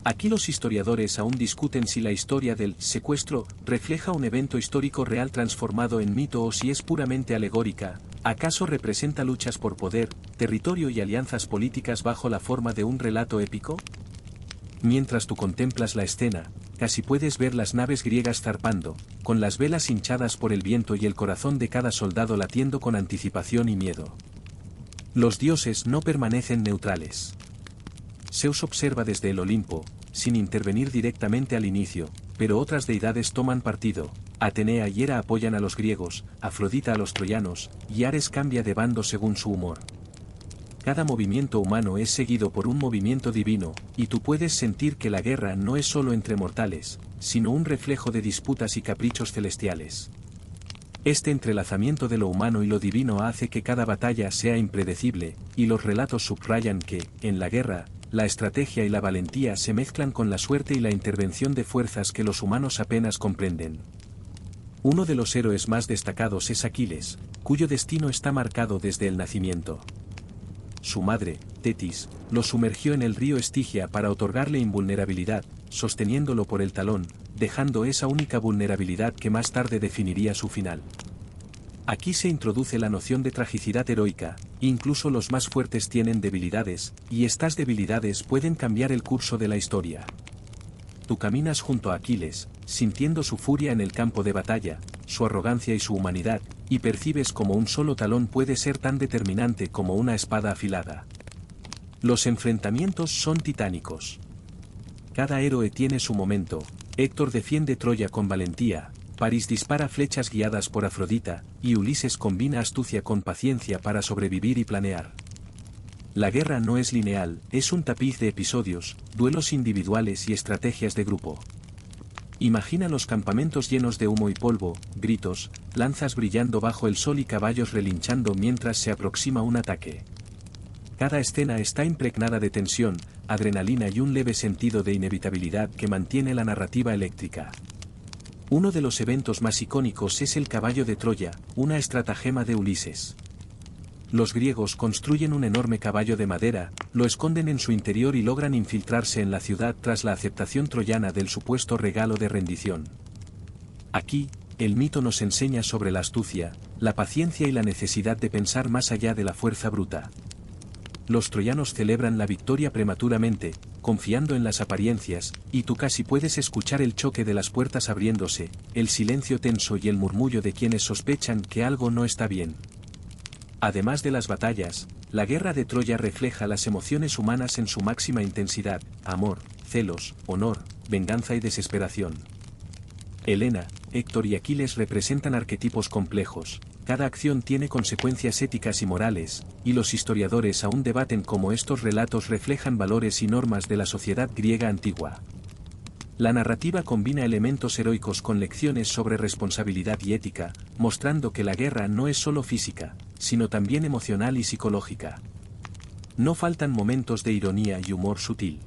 Aquí los historiadores aún discuten si la historia del secuestro refleja un evento histórico real transformado en mito o si es puramente alegórica. ¿Acaso representa luchas por poder, territorio y alianzas políticas bajo la forma de un relato épico? Mientras tú contemplas la escena, casi puedes ver las naves griegas zarpando, con las velas hinchadas por el viento y el corazón de cada soldado latiendo con anticipación y miedo. Los dioses no permanecen neutrales. Zeus observa desde el Olimpo, sin intervenir directamente al inicio, pero otras deidades toman partido. Atenea y Hera apoyan a los griegos, Afrodita a los troyanos, y Ares cambia de bando según su humor. Cada movimiento humano es seguido por un movimiento divino, y tú puedes sentir que la guerra no es solo entre mortales, sino un reflejo de disputas y caprichos celestiales. Este entrelazamiento de lo humano y lo divino hace que cada batalla sea impredecible, y los relatos subrayan que, en la guerra, la estrategia y la valentía se mezclan con la suerte y la intervención de fuerzas que los humanos apenas comprenden. Uno de los héroes más destacados es Aquiles, cuyo destino está marcado desde el nacimiento. Su madre, Tetis, lo sumergió en el río Estigia para otorgarle invulnerabilidad, sosteniéndolo por el talón, dejando esa única vulnerabilidad que más tarde definiría su final. Aquí se introduce la noción de tragicidad heroica, incluso los más fuertes tienen debilidades, y estas debilidades pueden cambiar el curso de la historia. Tú caminas junto a Aquiles, sintiendo su furia en el campo de batalla, su arrogancia y su humanidad, y percibes como un solo talón puede ser tan determinante como una espada afilada. Los enfrentamientos son titánicos. Cada héroe tiene su momento. Héctor defiende Troya con valentía, París dispara flechas guiadas por Afrodita, y Ulises combina astucia con paciencia para sobrevivir y planear. La guerra no es lineal, es un tapiz de episodios, duelos individuales y estrategias de grupo. Imagina los campamentos llenos de humo y polvo, gritos, lanzas brillando bajo el sol y caballos relinchando mientras se aproxima un ataque. Cada escena está impregnada de tensión, adrenalina y un leve sentido de inevitabilidad que mantiene la narrativa eléctrica. Uno de los eventos más icónicos es el caballo de Troya, una estratagema de Ulises. Los griegos construyen un enorme caballo de madera, lo esconden en su interior y logran infiltrarse en la ciudad tras la aceptación troyana del supuesto regalo de rendición. Aquí, el mito nos enseña sobre la astucia, la paciencia y la necesidad de pensar más allá de la fuerza bruta. Los troyanos celebran la victoria prematuramente, confiando en las apariencias, y tú casi puedes escuchar el choque de las puertas abriéndose, el silencio tenso y el murmullo de quienes sospechan que algo no está bien. Además de las batallas, la guerra de Troya refleja las emociones humanas en su máxima intensidad: amor, celos, honor, venganza y desesperación. Helena, Héctor y Aquiles representan arquetipos complejos, cada acción tiene consecuencias éticas y morales, y los historiadores aún debaten cómo estos relatos reflejan valores y normas de la sociedad griega antigua. La narrativa combina elementos heroicos con lecciones sobre responsabilidad y ética, mostrando que la guerra no es solo física, sino también emocional y psicológica. No faltan momentos de ironía y humor sutil.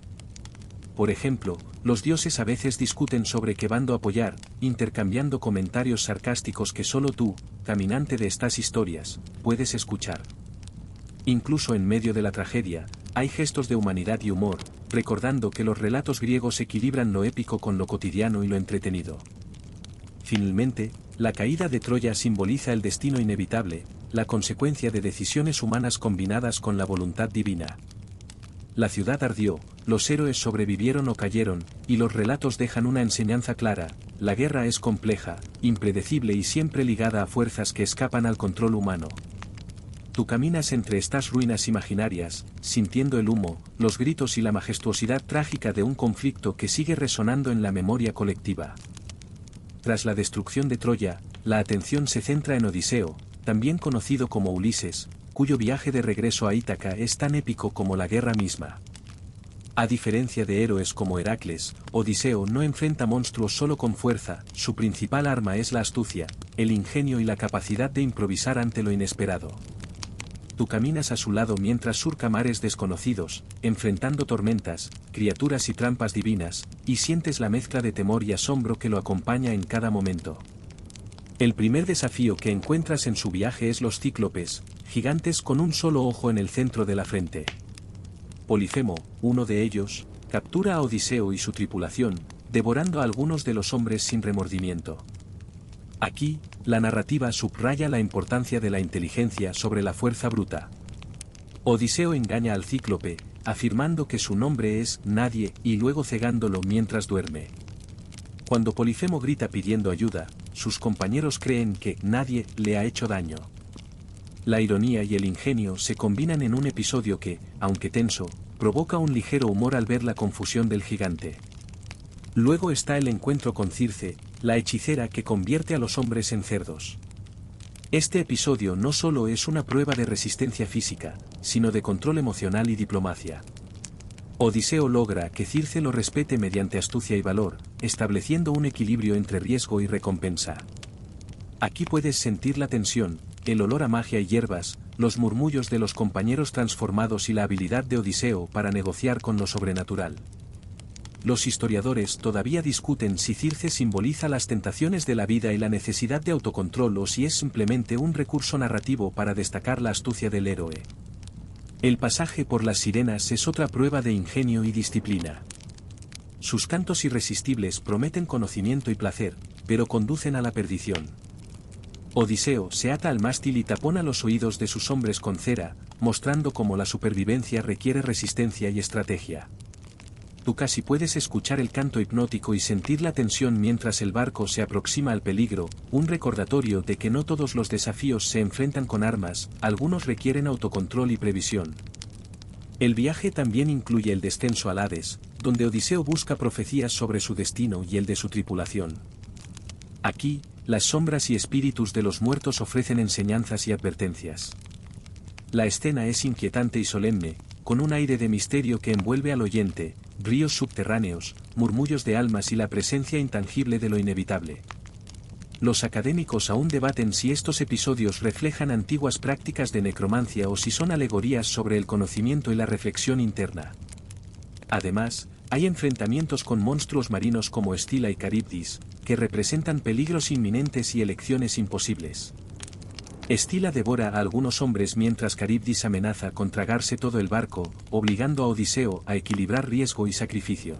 Por ejemplo, los dioses a veces discuten sobre qué bando apoyar, intercambiando comentarios sarcásticos que solo tú, caminante de estas historias, puedes escuchar. Incluso en medio de la tragedia, hay gestos de humanidad y humor, recordando que los relatos griegos equilibran lo épico con lo cotidiano y lo entretenido. Finalmente, la caída de Troya simboliza el destino inevitable, la consecuencia de decisiones humanas combinadas con la voluntad divina. La ciudad ardió, los héroes sobrevivieron o cayeron, y los relatos dejan una enseñanza clara: la guerra es compleja, impredecible y siempre ligada a fuerzas que escapan al control humano. Tú caminas entre estas ruinas imaginarias, sintiendo el humo, los gritos y la majestuosidad trágica de un conflicto que sigue resonando en la memoria colectiva. Tras la destrucción de Troya, la atención se centra en Odiseo, también conocido como Ulises, cuyo viaje de regreso a Ítaca es tan épico como la guerra misma. A diferencia de héroes como Heracles, Odiseo no enfrenta monstruos solo con fuerza, su principal arma es la astucia, el ingenio y la capacidad de improvisar ante lo inesperado. Tú caminas a su lado mientras surca mares desconocidos, enfrentando tormentas, criaturas y trampas divinas, y sientes la mezcla de temor y asombro que lo acompaña en cada momento. El primer desafío que encuentras en su viaje es los cíclopes, gigantes con un solo ojo en el centro de la frente. Polifemo, uno de ellos, captura a Odiseo y su tripulación, devorando a algunos de los hombres sin remordimiento. Aquí, la narrativa subraya la importancia de la inteligencia sobre la fuerza bruta. Odiseo engaña al cíclope, afirmando que su nombre es Nadie, y luego cegándolo mientras duerme. Cuando Polifemo grita pidiendo ayuda, sus compañeros creen que Nadie le ha hecho daño. La ironía y el ingenio se combinan en un episodio que, aunque tenso, provoca un ligero humor al ver la confusión del gigante. Luego está el encuentro con Circe, la hechicera que convierte a los hombres en cerdos. Este episodio no solo es una prueba de resistencia física, sino de control emocional y diplomacia. Odiseo logra que Circe lo respete mediante astucia y valor, estableciendo un equilibrio entre riesgo y recompensa. Aquí puedes sentir la tensión, el olor a magia y hierbas, los murmullos de los compañeros transformados y la habilidad de Odiseo para negociar con lo sobrenatural. Los historiadores todavía discuten si Circe simboliza las tentaciones de la vida y la necesidad de autocontrol o si es simplemente un recurso narrativo para destacar la astucia del héroe. El pasaje por las sirenas es otra prueba de ingenio y disciplina. Sus cantos irresistibles prometen conocimiento y placer, pero conducen a la perdición. Odiseo se ata al mástil y tapona los oídos de sus hombres con cera, mostrando cómo la supervivencia requiere resistencia y estrategia. Tú casi puedes escuchar el canto hipnótico y sentir la tensión mientras el barco se aproxima al peligro, un recordatorio de que no todos los desafíos se enfrentan con armas, algunos requieren autocontrol y previsión. El viaje también incluye el descenso al Hades, donde Odiseo busca profecías sobre su destino y el de su tripulación. Aquí, las sombras y espíritus de los muertos ofrecen enseñanzas y advertencias. La escena es inquietante y solemne, con un aire de misterio que envuelve al oyente, ríos subterráneos, murmullos de almas y la presencia intangible de lo inevitable. Los académicos aún debaten si estos episodios reflejan antiguas prácticas de necromancia o si son alegorías sobre el conocimiento y la reflexión interna. Además, hay enfrentamientos con monstruos marinos como Escila y Caribdis, que representan peligros inminentes y elecciones imposibles. Escila devora a algunos hombres mientras Caribdis amenaza con tragarse todo el barco, obligando a Odiseo a equilibrar riesgo y sacrificio.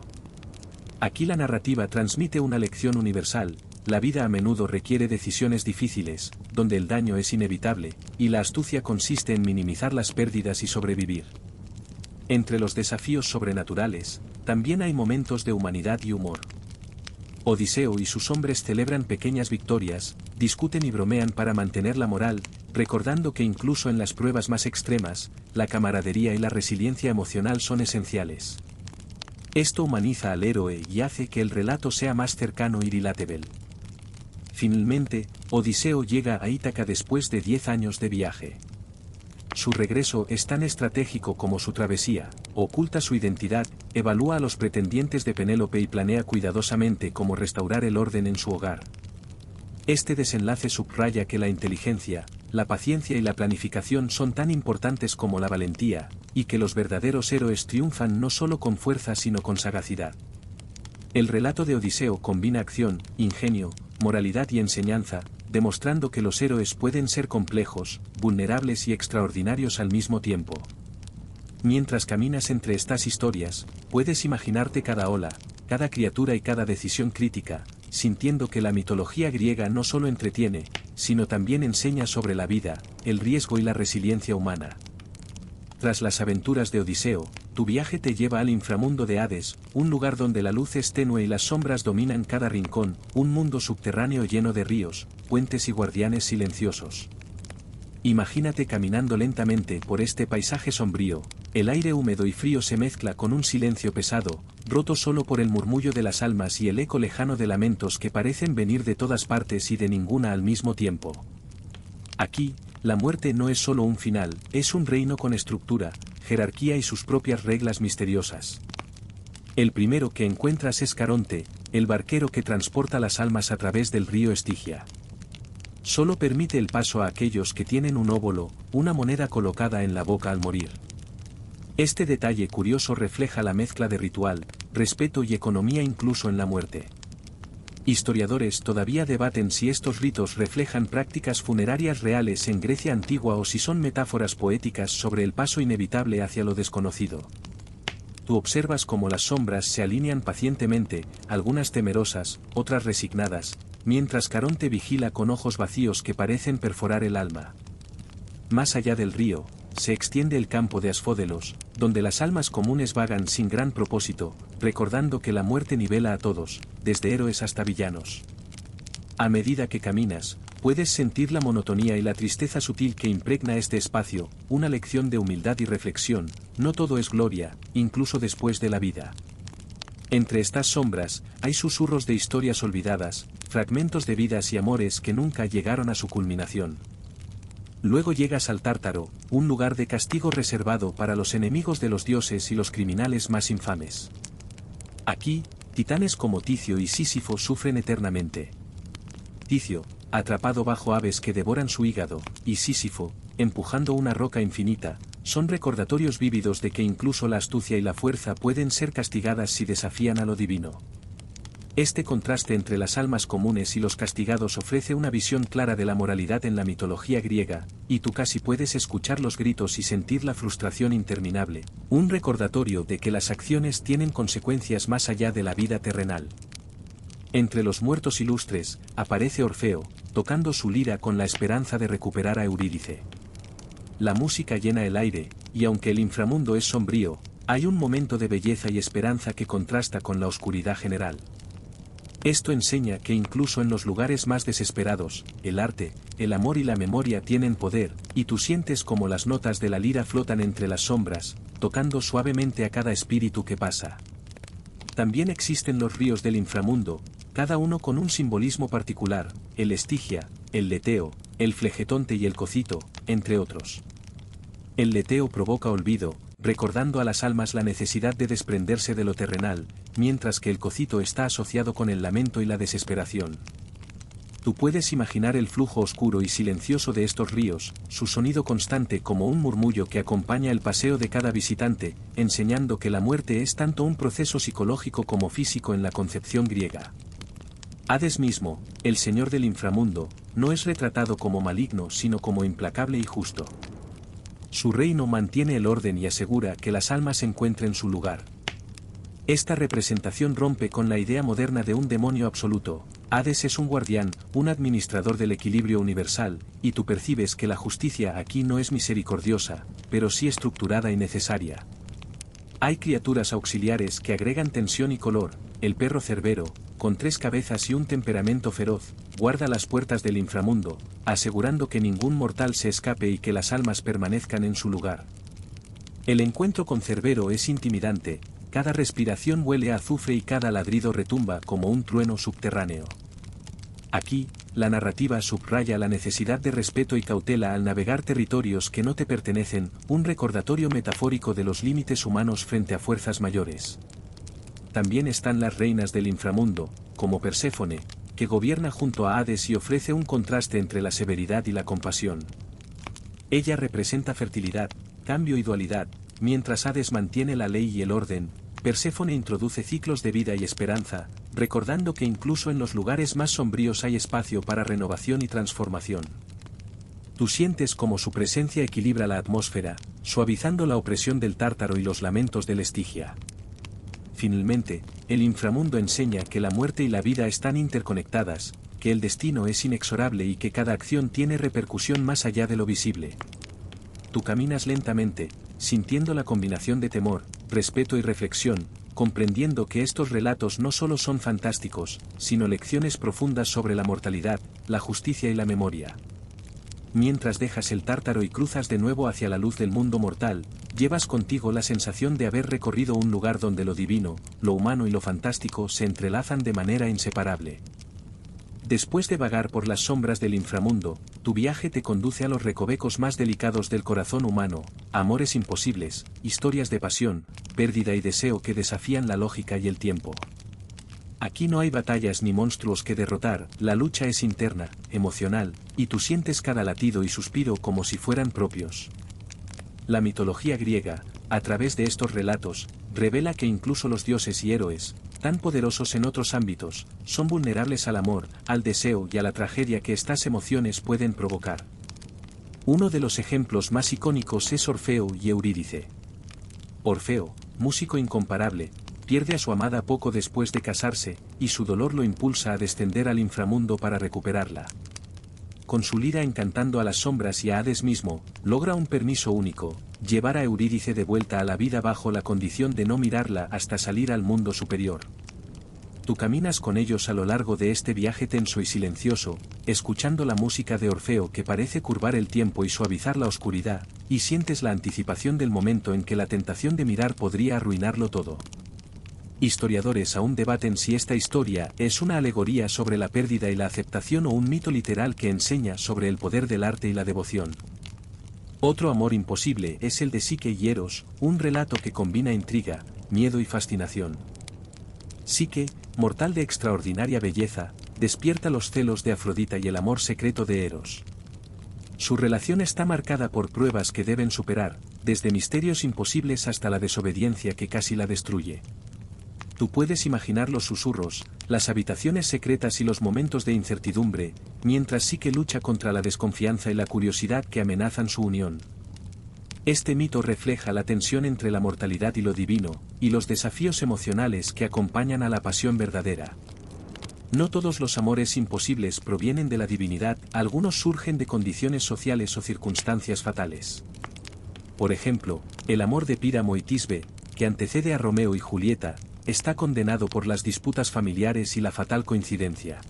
Aquí la narrativa transmite una lección universal: la vida a menudo requiere decisiones difíciles, donde el daño es inevitable, y la astucia consiste en minimizar las pérdidas y sobrevivir. Entre los desafíos sobrenaturales, también hay momentos de humanidad y humor. Odiseo y sus hombres celebran pequeñas victorias, discuten y bromean para mantener la moral, recordando que incluso en las pruebas más extremas, la camaradería y la resiliencia emocional son esenciales. Esto humaniza al héroe y hace que el relato sea más cercano y relatable. Finalmente, Odiseo llega a Ítaca después de 10 años de viaje. Su regreso es tan estratégico como su travesía, oculta su identidad, evalúa a los pretendientes de Penélope y planea cuidadosamente cómo restaurar el orden en su hogar. Este desenlace subraya que la inteligencia, la paciencia y la planificación son tan importantes como la valentía, y que los verdaderos héroes triunfan no solo con fuerza sino con sagacidad. El relato de Odiseo combina acción, ingenio, moralidad y enseñanza, demostrando que los héroes pueden ser complejos, vulnerables y extraordinarios al mismo tiempo. Mientras caminas entre estas historias, puedes imaginarte cada ola, cada criatura y cada decisión crítica, sintiendo que la mitología griega no solo entretiene, sino también enseña sobre la vida, el riesgo y la resiliencia humana. Tras las aventuras de Odiseo, tu viaje te lleva al inframundo de Hades, un lugar donde la luz es tenue y las sombras dominan cada rincón, un mundo subterráneo lleno de ríos, puentes y guardianes silenciosos. Imagínate caminando lentamente por este paisaje sombrío, el aire húmedo y frío se mezcla con un silencio pesado, roto solo por el murmullo de las almas y el eco lejano de lamentos que parecen venir de todas partes y de ninguna al mismo tiempo. Aquí, la muerte no es solo un final, es un reino con estructura, jerarquía y sus propias reglas misteriosas. El primero que encuentras es Caronte, el barquero que transporta las almas a través del río Estigia. Solo permite el paso a aquellos que tienen un óbolo, una moneda colocada en la boca al morir. Este detalle curioso refleja la mezcla de ritual, respeto y economía incluso en la muerte. Historiadores todavía debaten si estos ritos reflejan prácticas funerarias reales en Grecia antigua o si son metáforas poéticas sobre el paso inevitable hacia lo desconocido. Tú observas cómo las sombras se alinean pacientemente, algunas temerosas, otras resignadas, mientras Caronte vigila con ojos vacíos que parecen perforar el alma. Más allá del río, se extiende el campo de Asfódelos, donde las almas comunes vagan sin gran propósito, recordando que la muerte nivela a todos, desde héroes hasta villanos. A medida que caminas, puedes sentir la monotonía y la tristeza sutil que impregna este espacio, una lección de humildad y reflexión: no todo es gloria, incluso después de la vida. Entre estas sombras, hay susurros de historias olvidadas, fragmentos de vidas y amores que nunca llegaron a su culminación. Luego llegas al Tártaro, un lugar de castigo reservado para los enemigos de los dioses y los criminales más infames. Aquí, titanes como Ticio y Sísifo sufren eternamente. Ticio, atrapado bajo aves que devoran su hígado, y Sísifo, empujando una roca infinita, son recordatorios vívidos de que incluso la astucia y la fuerza pueden ser castigadas si desafían a lo divino. Este contraste entre las almas comunes y los castigados ofrece una visión clara de la moralidad en la mitología griega, y tú casi puedes escuchar los gritos y sentir la frustración interminable, un recordatorio de que las acciones tienen consecuencias más allá de la vida terrenal. Entre los muertos ilustres, aparece Orfeo, tocando su lira con la esperanza de recuperar a Eurídice. La música llena el aire, y aunque el inframundo es sombrío, hay un momento de belleza y esperanza que contrasta con la oscuridad general. Esto enseña que incluso en los lugares más desesperados, el arte, el amor y la memoria tienen poder, y tú sientes como las notas de la lira flotan entre las sombras, tocando suavemente a cada espíritu que pasa. También existen los ríos del inframundo, cada uno con un simbolismo particular, el Estigia, el Leteo, el Flegetonte y el Cocito, entre otros. El Leteo provoca olvido, recordando a las almas la necesidad de desprenderse de lo terrenal, mientras que el Cocito está asociado con el lamento y la desesperación. Tú puedes imaginar el flujo oscuro y silencioso de estos ríos, su sonido constante como un murmullo que acompaña el paseo de cada visitante, enseñando que la muerte es tanto un proceso psicológico como físico en la concepción griega. Hades mismo, el señor del inframundo, no es retratado como maligno sino como implacable y justo. Su reino mantiene el orden y asegura que las almas encuentren su lugar. Esta representación rompe con la idea moderna de un demonio absoluto. Hades es un guardián, un administrador del equilibrio universal, y tú percibes que la justicia aquí no es misericordiosa, pero sí estructurada y necesaria. Hay criaturas auxiliares que agregan tensión y color. El perro Cerbero, con 3 cabezas y un temperamento feroz, guarda las puertas del inframundo, asegurando que ningún mortal se escape y que las almas permanezcan en su lugar. El encuentro con Cerbero es intimidante, cada respiración huele a azufre y cada ladrido retumba como un trueno subterráneo. Aquí, la narrativa subraya la necesidad de respeto y cautela al navegar territorios que no te pertenecen, un recordatorio metafórico de los límites humanos frente a fuerzas mayores. También están las reinas del inframundo, como Perséfone, que gobierna junto a Hades y ofrece un contraste entre la severidad y la compasión. Ella representa fertilidad, cambio y dualidad, mientras Hades mantiene la ley y el orden. Perséfone introduce ciclos de vida y esperanza, recordando que incluso en los lugares más sombríos hay espacio para renovación y transformación. Tú sientes como su presencia equilibra la atmósfera, suavizando la opresión del Tártaro y los lamentos del Estigia. Finalmente, el inframundo enseña que la muerte y la vida están interconectadas, que el destino es inexorable y que cada acción tiene repercusión más allá de lo visible. Tú caminas lentamente, sintiendo la combinación de temor, respeto y reflexión, comprendiendo que estos relatos no solo son fantásticos, sino lecciones profundas sobre la mortalidad, la justicia y la memoria. Mientras dejas el Tártaro y cruzas de nuevo hacia la luz del mundo mortal, llevas contigo la sensación de haber recorrido un lugar donde lo divino, lo humano y lo fantástico se entrelazan de manera inseparable. Después de vagar por las sombras del inframundo, tu viaje te conduce a los recovecos más delicados del corazón humano, amores imposibles, historias de pasión, pérdida y deseo que desafían la lógica y el tiempo. Aquí no hay batallas ni monstruos que derrotar, la lucha es interna, emocional, y tú sientes cada latido y suspiro como si fueran propios. La mitología griega, a través de estos relatos, revela que incluso los dioses y héroes, tan poderosos en otros ámbitos, son vulnerables al amor, al deseo y a la tragedia que estas emociones pueden provocar. Uno de los ejemplos más icónicos es Orfeo y Eurídice. Orfeo, músico incomparable, pierde a su amada poco después de casarse, y su dolor lo impulsa a descender al inframundo para recuperarla. Con su lira encantando a las sombras y a Hades mismo, logra un permiso único, llevar a Eurídice de vuelta a la vida bajo la condición de no mirarla hasta salir al mundo superior. Tú caminas con ellos a lo largo de este viaje tenso y silencioso, escuchando la música de Orfeo que parece curvar el tiempo y suavizar la oscuridad, y sientes la anticipación del momento en que la tentación de mirar podría arruinarlo todo. Historiadores aún debaten si esta historia es una alegoría sobre la pérdida y la aceptación o un mito literal que enseña sobre el poder del arte y la devoción. Otro amor imposible es el de Psique y Eros, un relato que combina intriga, miedo y fascinación. Psique, mortal de extraordinaria belleza, despierta los celos de Afrodita y el amor secreto de Eros. Su relación está marcada por pruebas que deben superar, desde misterios imposibles hasta la desobediencia que casi la destruye. Tú puedes imaginar los susurros, las habitaciones secretas y los momentos de incertidumbre, mientras Psique lucha contra la desconfianza y la curiosidad que amenazan su unión. Este mito refleja la tensión entre la mortalidad y lo divino, y los desafíos emocionales que acompañan a la pasión verdadera. No todos los amores imposibles provienen de la divinidad, algunos surgen de condiciones sociales o circunstancias fatales. Por ejemplo, el amor de Píramo y Tisbe, que antecede a Romeo y Julieta, está condenado por las disputas familiares y la fatal coincidencia.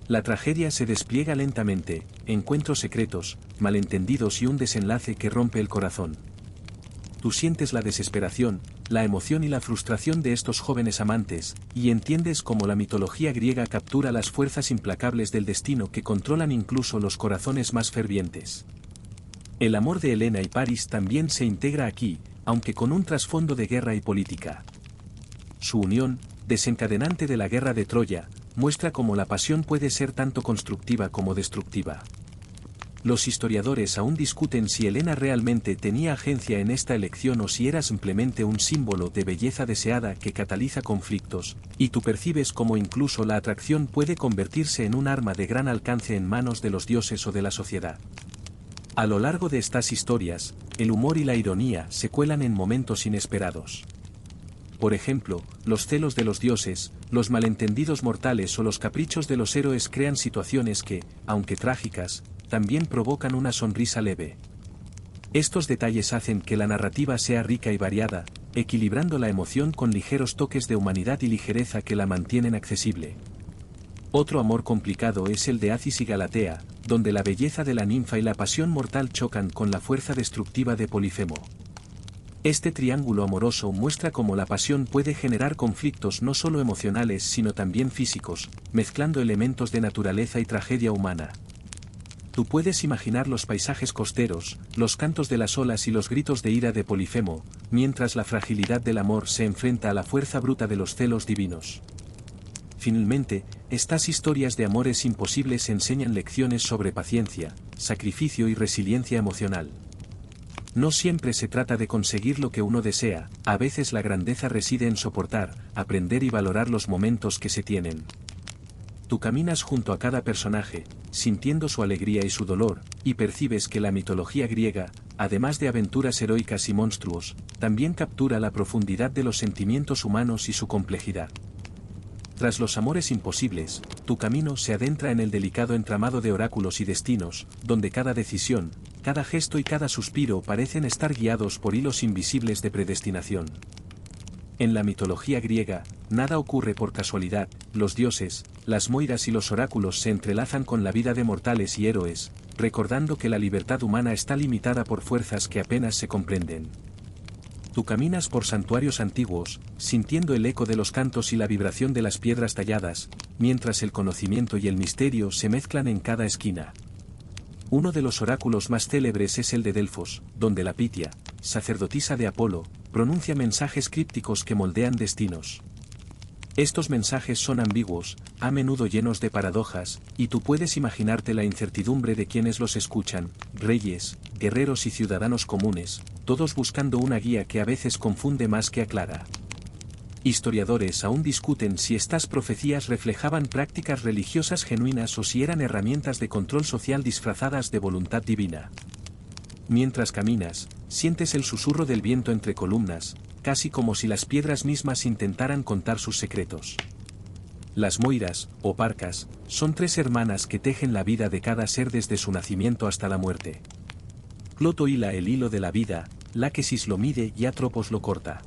La tragedia se despliega lentamente, encuentros secretos, malentendidos y un desenlace que rompe el corazón. Tú sientes la desesperación, la emoción y la frustración de estos jóvenes amantes, y entiendes cómo la mitología griega captura las fuerzas implacables del destino que controlan incluso los corazones más fervientes. El amor de Helena y Paris también se integra aquí, aunque con un trasfondo de guerra y política. Su unión, desencadenante de la guerra de Troya, muestra cómo la pasión puede ser tanto constructiva como destructiva. Los historiadores aún discuten si Helena realmente tenía agencia en esta elección o si era simplemente un símbolo de belleza deseada que cataliza conflictos, y tú percibes cómo incluso la atracción puede convertirse en un arma de gran alcance en manos de los dioses o de la sociedad. A lo largo de estas historias, el humor y la ironía se cuelan en momentos inesperados. Por ejemplo, los celos de los dioses, los malentendidos mortales o los caprichos de los héroes crean situaciones que, aunque trágicas, también provocan una sonrisa leve. Estos detalles hacen que la narrativa sea rica y variada, equilibrando la emoción con ligeros toques de humanidad y ligereza que la mantienen accesible. Otro amor complicado es el de Acis y Galatea, donde la belleza de la ninfa y la pasión mortal chocan con la fuerza destructiva de Polifemo. Este triángulo amoroso muestra cómo la pasión puede generar conflictos no solo emocionales sino también físicos, mezclando elementos de naturaleza y tragedia humana. Tú puedes imaginar los paisajes costeros, los cantos de las olas y los gritos de ira de Polifemo, mientras la fragilidad del amor se enfrenta a la fuerza bruta de los celos divinos. Finalmente, estas historias de amores imposibles enseñan lecciones sobre paciencia, sacrificio y resiliencia emocional. No siempre se trata de conseguir lo que uno desea, a veces la grandeza reside en soportar, aprender y valorar los momentos que se tienen. Tú caminas junto a cada personaje, sintiendo su alegría y su dolor, y percibes que la mitología griega, además de aventuras heroicas y monstruos, también captura la profundidad de los sentimientos humanos y su complejidad. Tras los amores imposibles, tu camino se adentra en el delicado entramado de oráculos y destinos, donde cada decisión, cada gesto y cada suspiro parecen estar guiados por hilos invisibles de predestinación. En la mitología griega, nada ocurre por casualidad, los dioses, las moiras y los oráculos se entrelazan con la vida de mortales y héroes, recordando que la libertad humana está limitada por fuerzas que apenas se comprenden. Tú caminas por santuarios antiguos, sintiendo el eco de los cantos y la vibración de las piedras talladas, mientras el conocimiento y el misterio se mezclan en cada esquina. Uno de los oráculos más célebres es el de Delfos, donde la Pitia, sacerdotisa de Apolo, pronuncia mensajes crípticos que moldean destinos. Estos mensajes son ambiguos, a menudo llenos de paradojas, y tú puedes imaginarte la incertidumbre de quienes los escuchan, reyes, guerreros y ciudadanos comunes, todos buscando una guía que a veces confunde más que aclara. Historiadores aún discuten si estas profecías reflejaban prácticas religiosas genuinas o si eran herramientas de control social disfrazadas de voluntad divina. Mientras caminas, sientes el susurro del viento entre columnas, casi como si las piedras mismas intentaran contar sus secretos. Las moiras, o parcas, son tres hermanas que tejen la vida de cada ser desde su nacimiento hasta la muerte. Cloto hila el hilo de la vida, Láquesis lo mide y Atropos lo corta.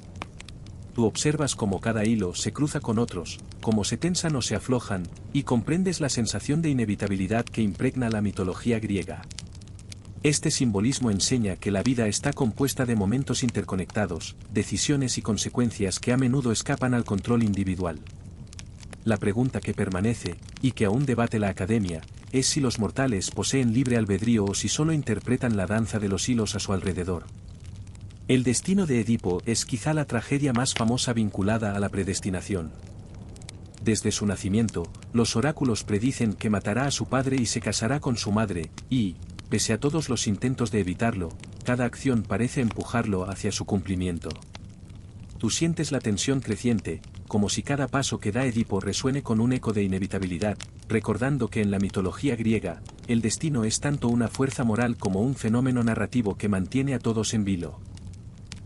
Tú observas cómo cada hilo se cruza con otros, cómo se tensan o se aflojan, y comprendes la sensación de inevitabilidad que impregna la mitología griega. Este simbolismo enseña que la vida está compuesta de momentos interconectados, decisiones y consecuencias que a menudo escapan al control individual. La pregunta que permanece, y que aún debate la academia, es si los mortales poseen libre albedrío o si solo interpretan la danza de los hilos a su alrededor. El destino de Edipo es quizá la tragedia más famosa vinculada a la predestinación. Desde su nacimiento, los oráculos predicen que matará a su padre y se casará con su madre, y, pese a todos los intentos de evitarlo, cada acción parece empujarlo hacia su cumplimiento. Tú sientes la tensión creciente, como si cada paso que da Edipo resuene con un eco de inevitabilidad, recordando que en la mitología griega, el destino es tanto una fuerza moral como un fenómeno narrativo que mantiene a todos en vilo.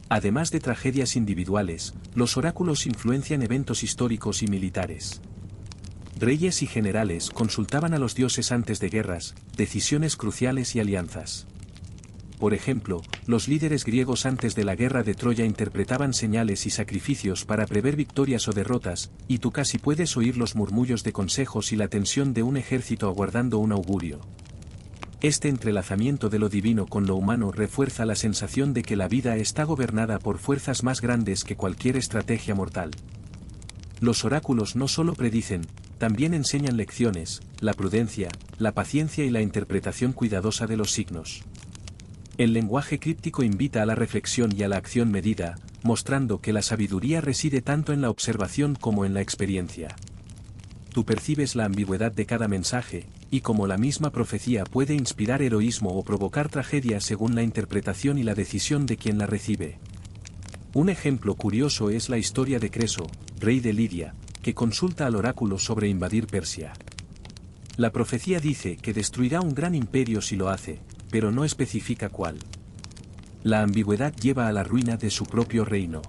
Además de tragedias individuales, los oráculos influencian eventos históricos y militares. Reyes y generales consultaban a los dioses antes de guerras, decisiones cruciales y alianzas. Por ejemplo, los líderes griegos antes de la guerra de Troya interpretaban señales y sacrificios para prever victorias o derrotas, y tú casi puedes oír los murmullos de consejos y la tensión de un ejército aguardando un augurio. Este entrelazamiento de lo divino con lo humano refuerza la sensación de que la vida está gobernada por fuerzas más grandes que cualquier estrategia mortal. Los oráculos no solo predicen, también enseñan lecciones, la prudencia, la paciencia y la interpretación cuidadosa de los signos. El lenguaje críptico invita a la reflexión y a la acción medida, mostrando que la sabiduría reside tanto en la observación como en la experiencia. Tú percibes la ambigüedad de cada mensaje, y como la misma profecía puede inspirar heroísmo o provocar tragedia según la interpretación y la decisión de quien la recibe. Un ejemplo curioso es la historia de Creso, rey de Lidia, que consulta al oráculo sobre invadir Persia. La profecía dice que destruirá un gran imperio si lo hace, pero no especifica cuál. La ambigüedad lleva a la ruina de su propio reino.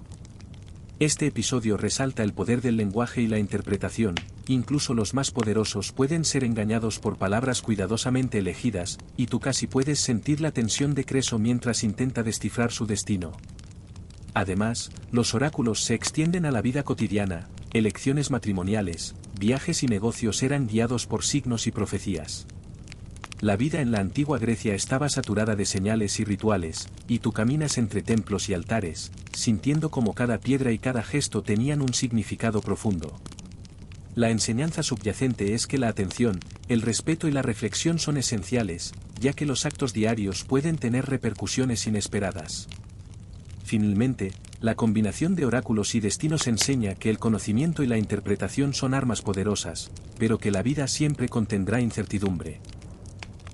Este episodio resalta el poder del lenguaje y la interpretación, incluso los más poderosos pueden ser engañados por palabras cuidadosamente elegidas, y tú casi puedes sentir la tensión de Creso mientras intenta descifrar su destino. Además, los oráculos se extienden a la vida cotidiana, elecciones matrimoniales, viajes y negocios eran guiados por signos y profecías. La vida en la antigua Grecia estaba saturada de señales y rituales, y tú caminas entre templos y altares, sintiendo como cada piedra y cada gesto tenían un significado profundo. La enseñanza subyacente es que la atención, el respeto y la reflexión son esenciales, ya que los actos diarios pueden tener repercusiones inesperadas. Finalmente, la combinación de oráculos y destinos enseña que el conocimiento y la interpretación son armas poderosas, pero que la vida siempre contendrá incertidumbre.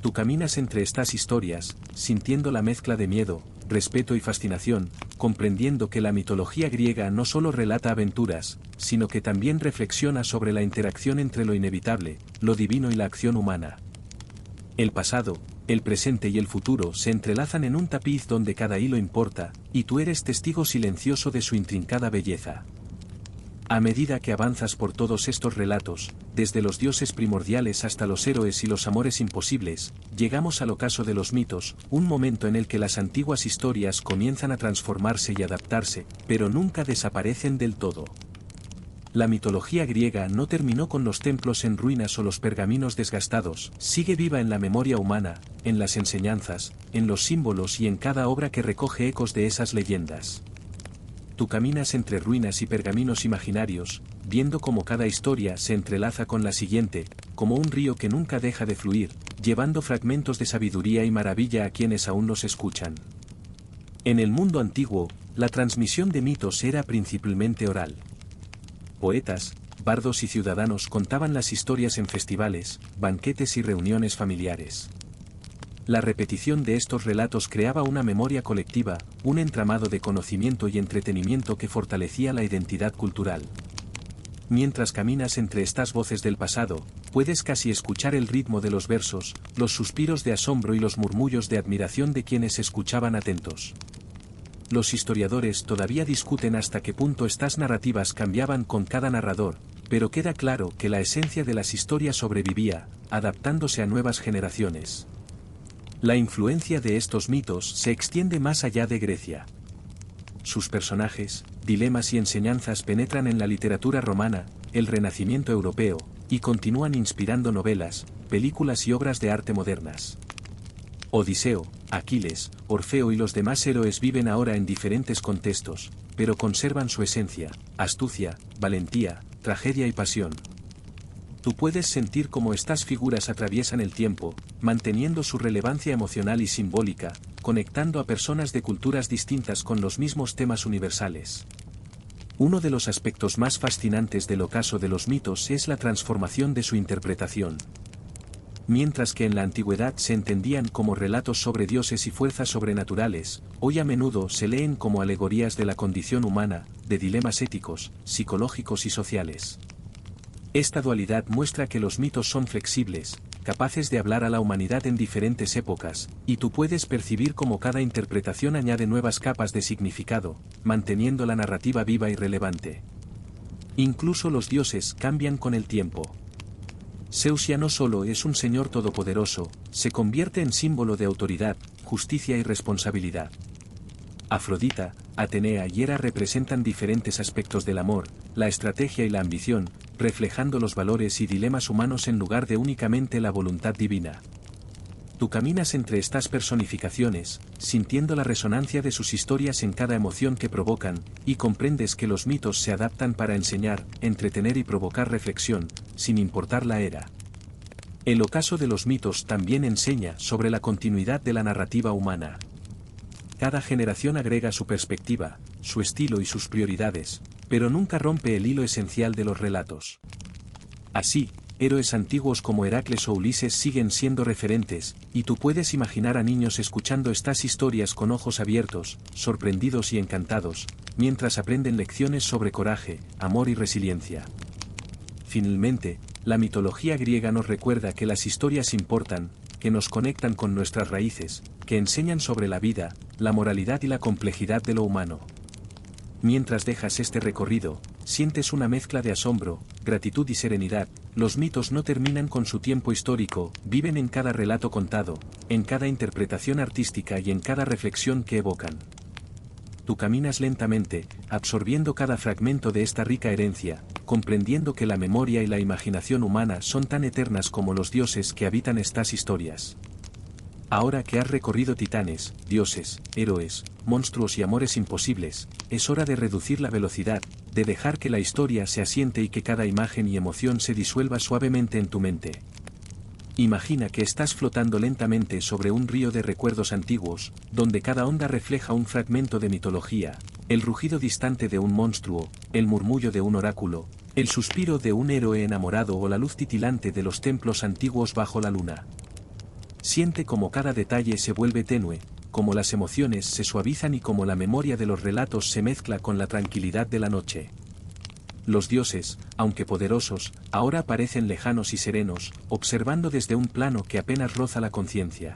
Tú caminas entre estas historias, sintiendo la mezcla de miedo, respeto y fascinación, comprendiendo que la mitología griega no solo relata aventuras, sino que también reflexiona sobre la interacción entre lo inevitable, lo divino y la acción humana. El pasado, el presente y el futuro se entrelazan en un tapiz donde cada hilo importa, y tú eres testigo silencioso de su intrincada belleza. A medida que avanzas por todos estos relatos, desde los dioses primordiales hasta los héroes y los amores imposibles, llegamos al ocaso de los mitos, un momento en el que las antiguas historias comienzan a transformarse y adaptarse, pero nunca desaparecen del todo. La mitología griega no terminó con los templos en ruinas o los pergaminos desgastados, sigue viva en la memoria humana, en las enseñanzas, en los símbolos y en cada obra que recoge ecos de esas leyendas. Tú caminas entre ruinas y pergaminos imaginarios, viendo cómo cada historia se entrelaza con la siguiente, como un río que nunca deja de fluir, llevando fragmentos de sabiduría y maravilla a quienes aún los escuchan. En el mundo antiguo, la transmisión de mitos era principalmente oral. Poetas, bardos y ciudadanos contaban las historias en festivales, banquetes y reuniones familiares. La repetición de estos relatos creaba una memoria colectiva, un entramado de conocimiento y entretenimiento que fortalecía la identidad cultural. Mientras caminas entre estas voces del pasado, puedes casi escuchar el ritmo de los versos, los suspiros de asombro y los murmullos de admiración de quienes escuchaban atentos. Los historiadores todavía discuten hasta qué punto estas narrativas cambiaban con cada narrador, pero queda claro que la esencia de las historias sobrevivía, adaptándose a nuevas generaciones. La influencia de estos mitos se extiende más allá de Grecia. Sus personajes, dilemas y enseñanzas penetran en la literatura romana, el Renacimiento europeo, y continúan inspirando novelas, películas y obras de arte modernas. Odiseo, Aquiles, Orfeo y los demás héroes viven ahora en diferentes contextos, pero conservan su esencia, astucia, valentía, tragedia y pasión. Tú puedes sentir cómo estas figuras atraviesan el tiempo, manteniendo su relevancia emocional y simbólica, conectando a personas de culturas distintas con los mismos temas universales. Uno de los aspectos más fascinantes del ocaso de los mitos es la transformación de su interpretación. Mientras que en la antigüedad se entendían como relatos sobre dioses y fuerzas sobrenaturales, hoy a menudo se leen como alegorías de la condición humana, de dilemas éticos, psicológicos y sociales. Esta dualidad muestra que los mitos son flexibles, capaces de hablar a la humanidad en diferentes épocas, y tú puedes percibir cómo cada interpretación añade nuevas capas de significado, manteniendo la narrativa viva y relevante. Incluso los dioses cambian con el tiempo. Zeus ya no solo es un señor todopoderoso, se convierte en símbolo de autoridad, justicia y responsabilidad. Afrodita, Atenea y Hera representan diferentes aspectos del amor, la estrategia y la ambición, reflejando los valores y dilemas humanos en lugar de únicamente la voluntad divina. Tú caminas entre estas personificaciones, sintiendo la resonancia de sus historias en cada emoción que provocan, y comprendes que los mitos se adaptan para enseñar, entretener y provocar reflexión, sin importar la era. El ocaso de los mitos también enseña sobre la continuidad de la narrativa humana. Cada generación agrega su perspectiva, su estilo y sus prioridades, pero nunca rompe el hilo esencial de los relatos. Así, héroes antiguos como Heracles o Ulises siguen siendo referentes, y tú puedes imaginar a niños escuchando estas historias con ojos abiertos, sorprendidos y encantados, mientras aprenden lecciones sobre coraje, amor y resiliencia. Finalmente, la mitología griega nos recuerda que las historias importan, que nos conectan con nuestras raíces, que enseñan sobre la vida, la moralidad y la complejidad de lo humano. Mientras dejas este recorrido, sientes una mezcla de asombro, gratitud y serenidad. Los mitos no terminan con su tiempo histórico, viven en cada relato contado, en cada interpretación artística y en cada reflexión que evocan. Tú caminas lentamente, absorbiendo cada fragmento de esta rica herencia, comprendiendo que la memoria y la imaginación humana son tan eternas como los dioses que habitan estas historias. Ahora que has recorrido titanes, dioses, héroes, monstruos y amores imposibles, es hora de reducir la velocidad, de dejar que la historia se asiente y que cada imagen y emoción se disuelva suavemente en tu mente. Imagina que estás flotando lentamente sobre un río de recuerdos antiguos, donde cada onda refleja un fragmento de mitología, el rugido distante de un monstruo, el murmullo de un oráculo, el suspiro de un héroe enamorado o la luz titilante de los templos antiguos bajo la luna. Siente como cada detalle se vuelve tenue, como las emociones se suavizan y como la memoria de los relatos se mezcla con la tranquilidad de la noche. Los dioses, aunque poderosos, ahora parecen lejanos y serenos, observando desde un plano que apenas roza la conciencia.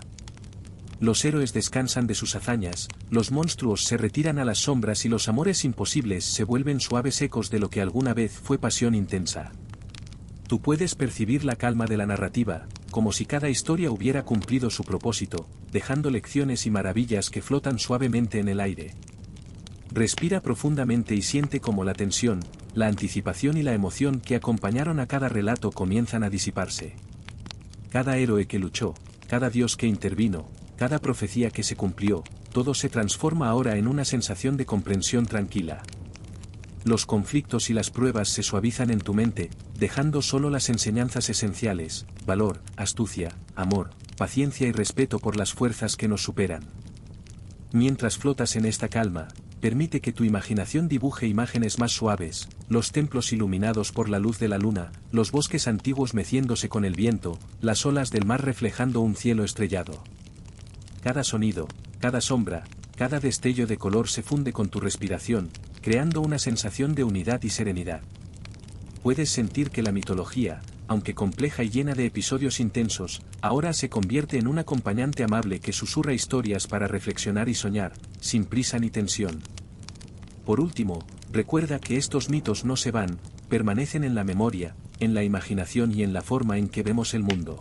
Los héroes descansan de sus hazañas, los monstruos se retiran a las sombras y los amores imposibles se vuelven suaves ecos de lo que alguna vez fue pasión intensa. Tú puedes percibir la calma de la narrativa, como si cada historia hubiera cumplido su propósito, dejando lecciones y maravillas que flotan suavemente en el aire. Respira profundamente y siente cómo la tensión, la anticipación y la emoción que acompañaron a cada relato comienzan a disiparse. Cada héroe que luchó, cada dios que intervino, cada profecía que se cumplió, todo se transforma ahora en una sensación de comprensión tranquila. Los conflictos y las pruebas se suavizan en tu mente, dejando solo las enseñanzas esenciales: valor, astucia, amor, paciencia y respeto por las fuerzas que nos superan. Mientras flotas en esta calma, permite que tu imaginación dibuje imágenes más suaves, los templos iluminados por la luz de la luna, los bosques antiguos meciéndose con el viento, las olas del mar reflejando un cielo estrellado. Cada sonido, cada sombra, cada destello de color se funde con tu respiración, creando una sensación de unidad y serenidad. Puedes sentir que la mitología, aunque compleja y llena de episodios intensos, ahora se convierte en un acompañante amable que susurra historias para reflexionar y soñar, sin prisa ni tensión. Por último, recuerda que estos mitos no se van, permanecen en la memoria, en la imaginación y en la forma en que vemos el mundo.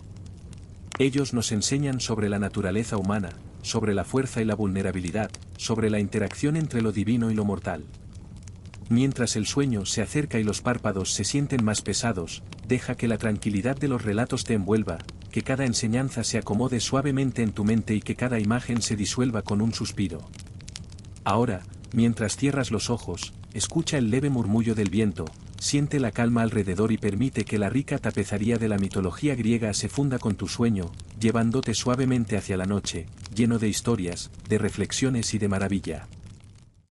Ellos nos enseñan sobre la naturaleza humana, sobre la fuerza y la vulnerabilidad, sobre la interacción entre lo divino y lo mortal. Mientras el sueño se acerca y los párpados se sienten más pesados, deja que la tranquilidad de los relatos te envuelva, que cada enseñanza se acomode suavemente en tu mente y que cada imagen se disuelva con un suspiro. Ahora, mientras cierras los ojos, escucha el leve murmullo del viento, siente la calma alrededor y permite que la rica tapicería de la mitología griega se funda con tu sueño, llevándote suavemente hacia la noche, lleno de historias, de reflexiones y de maravilla.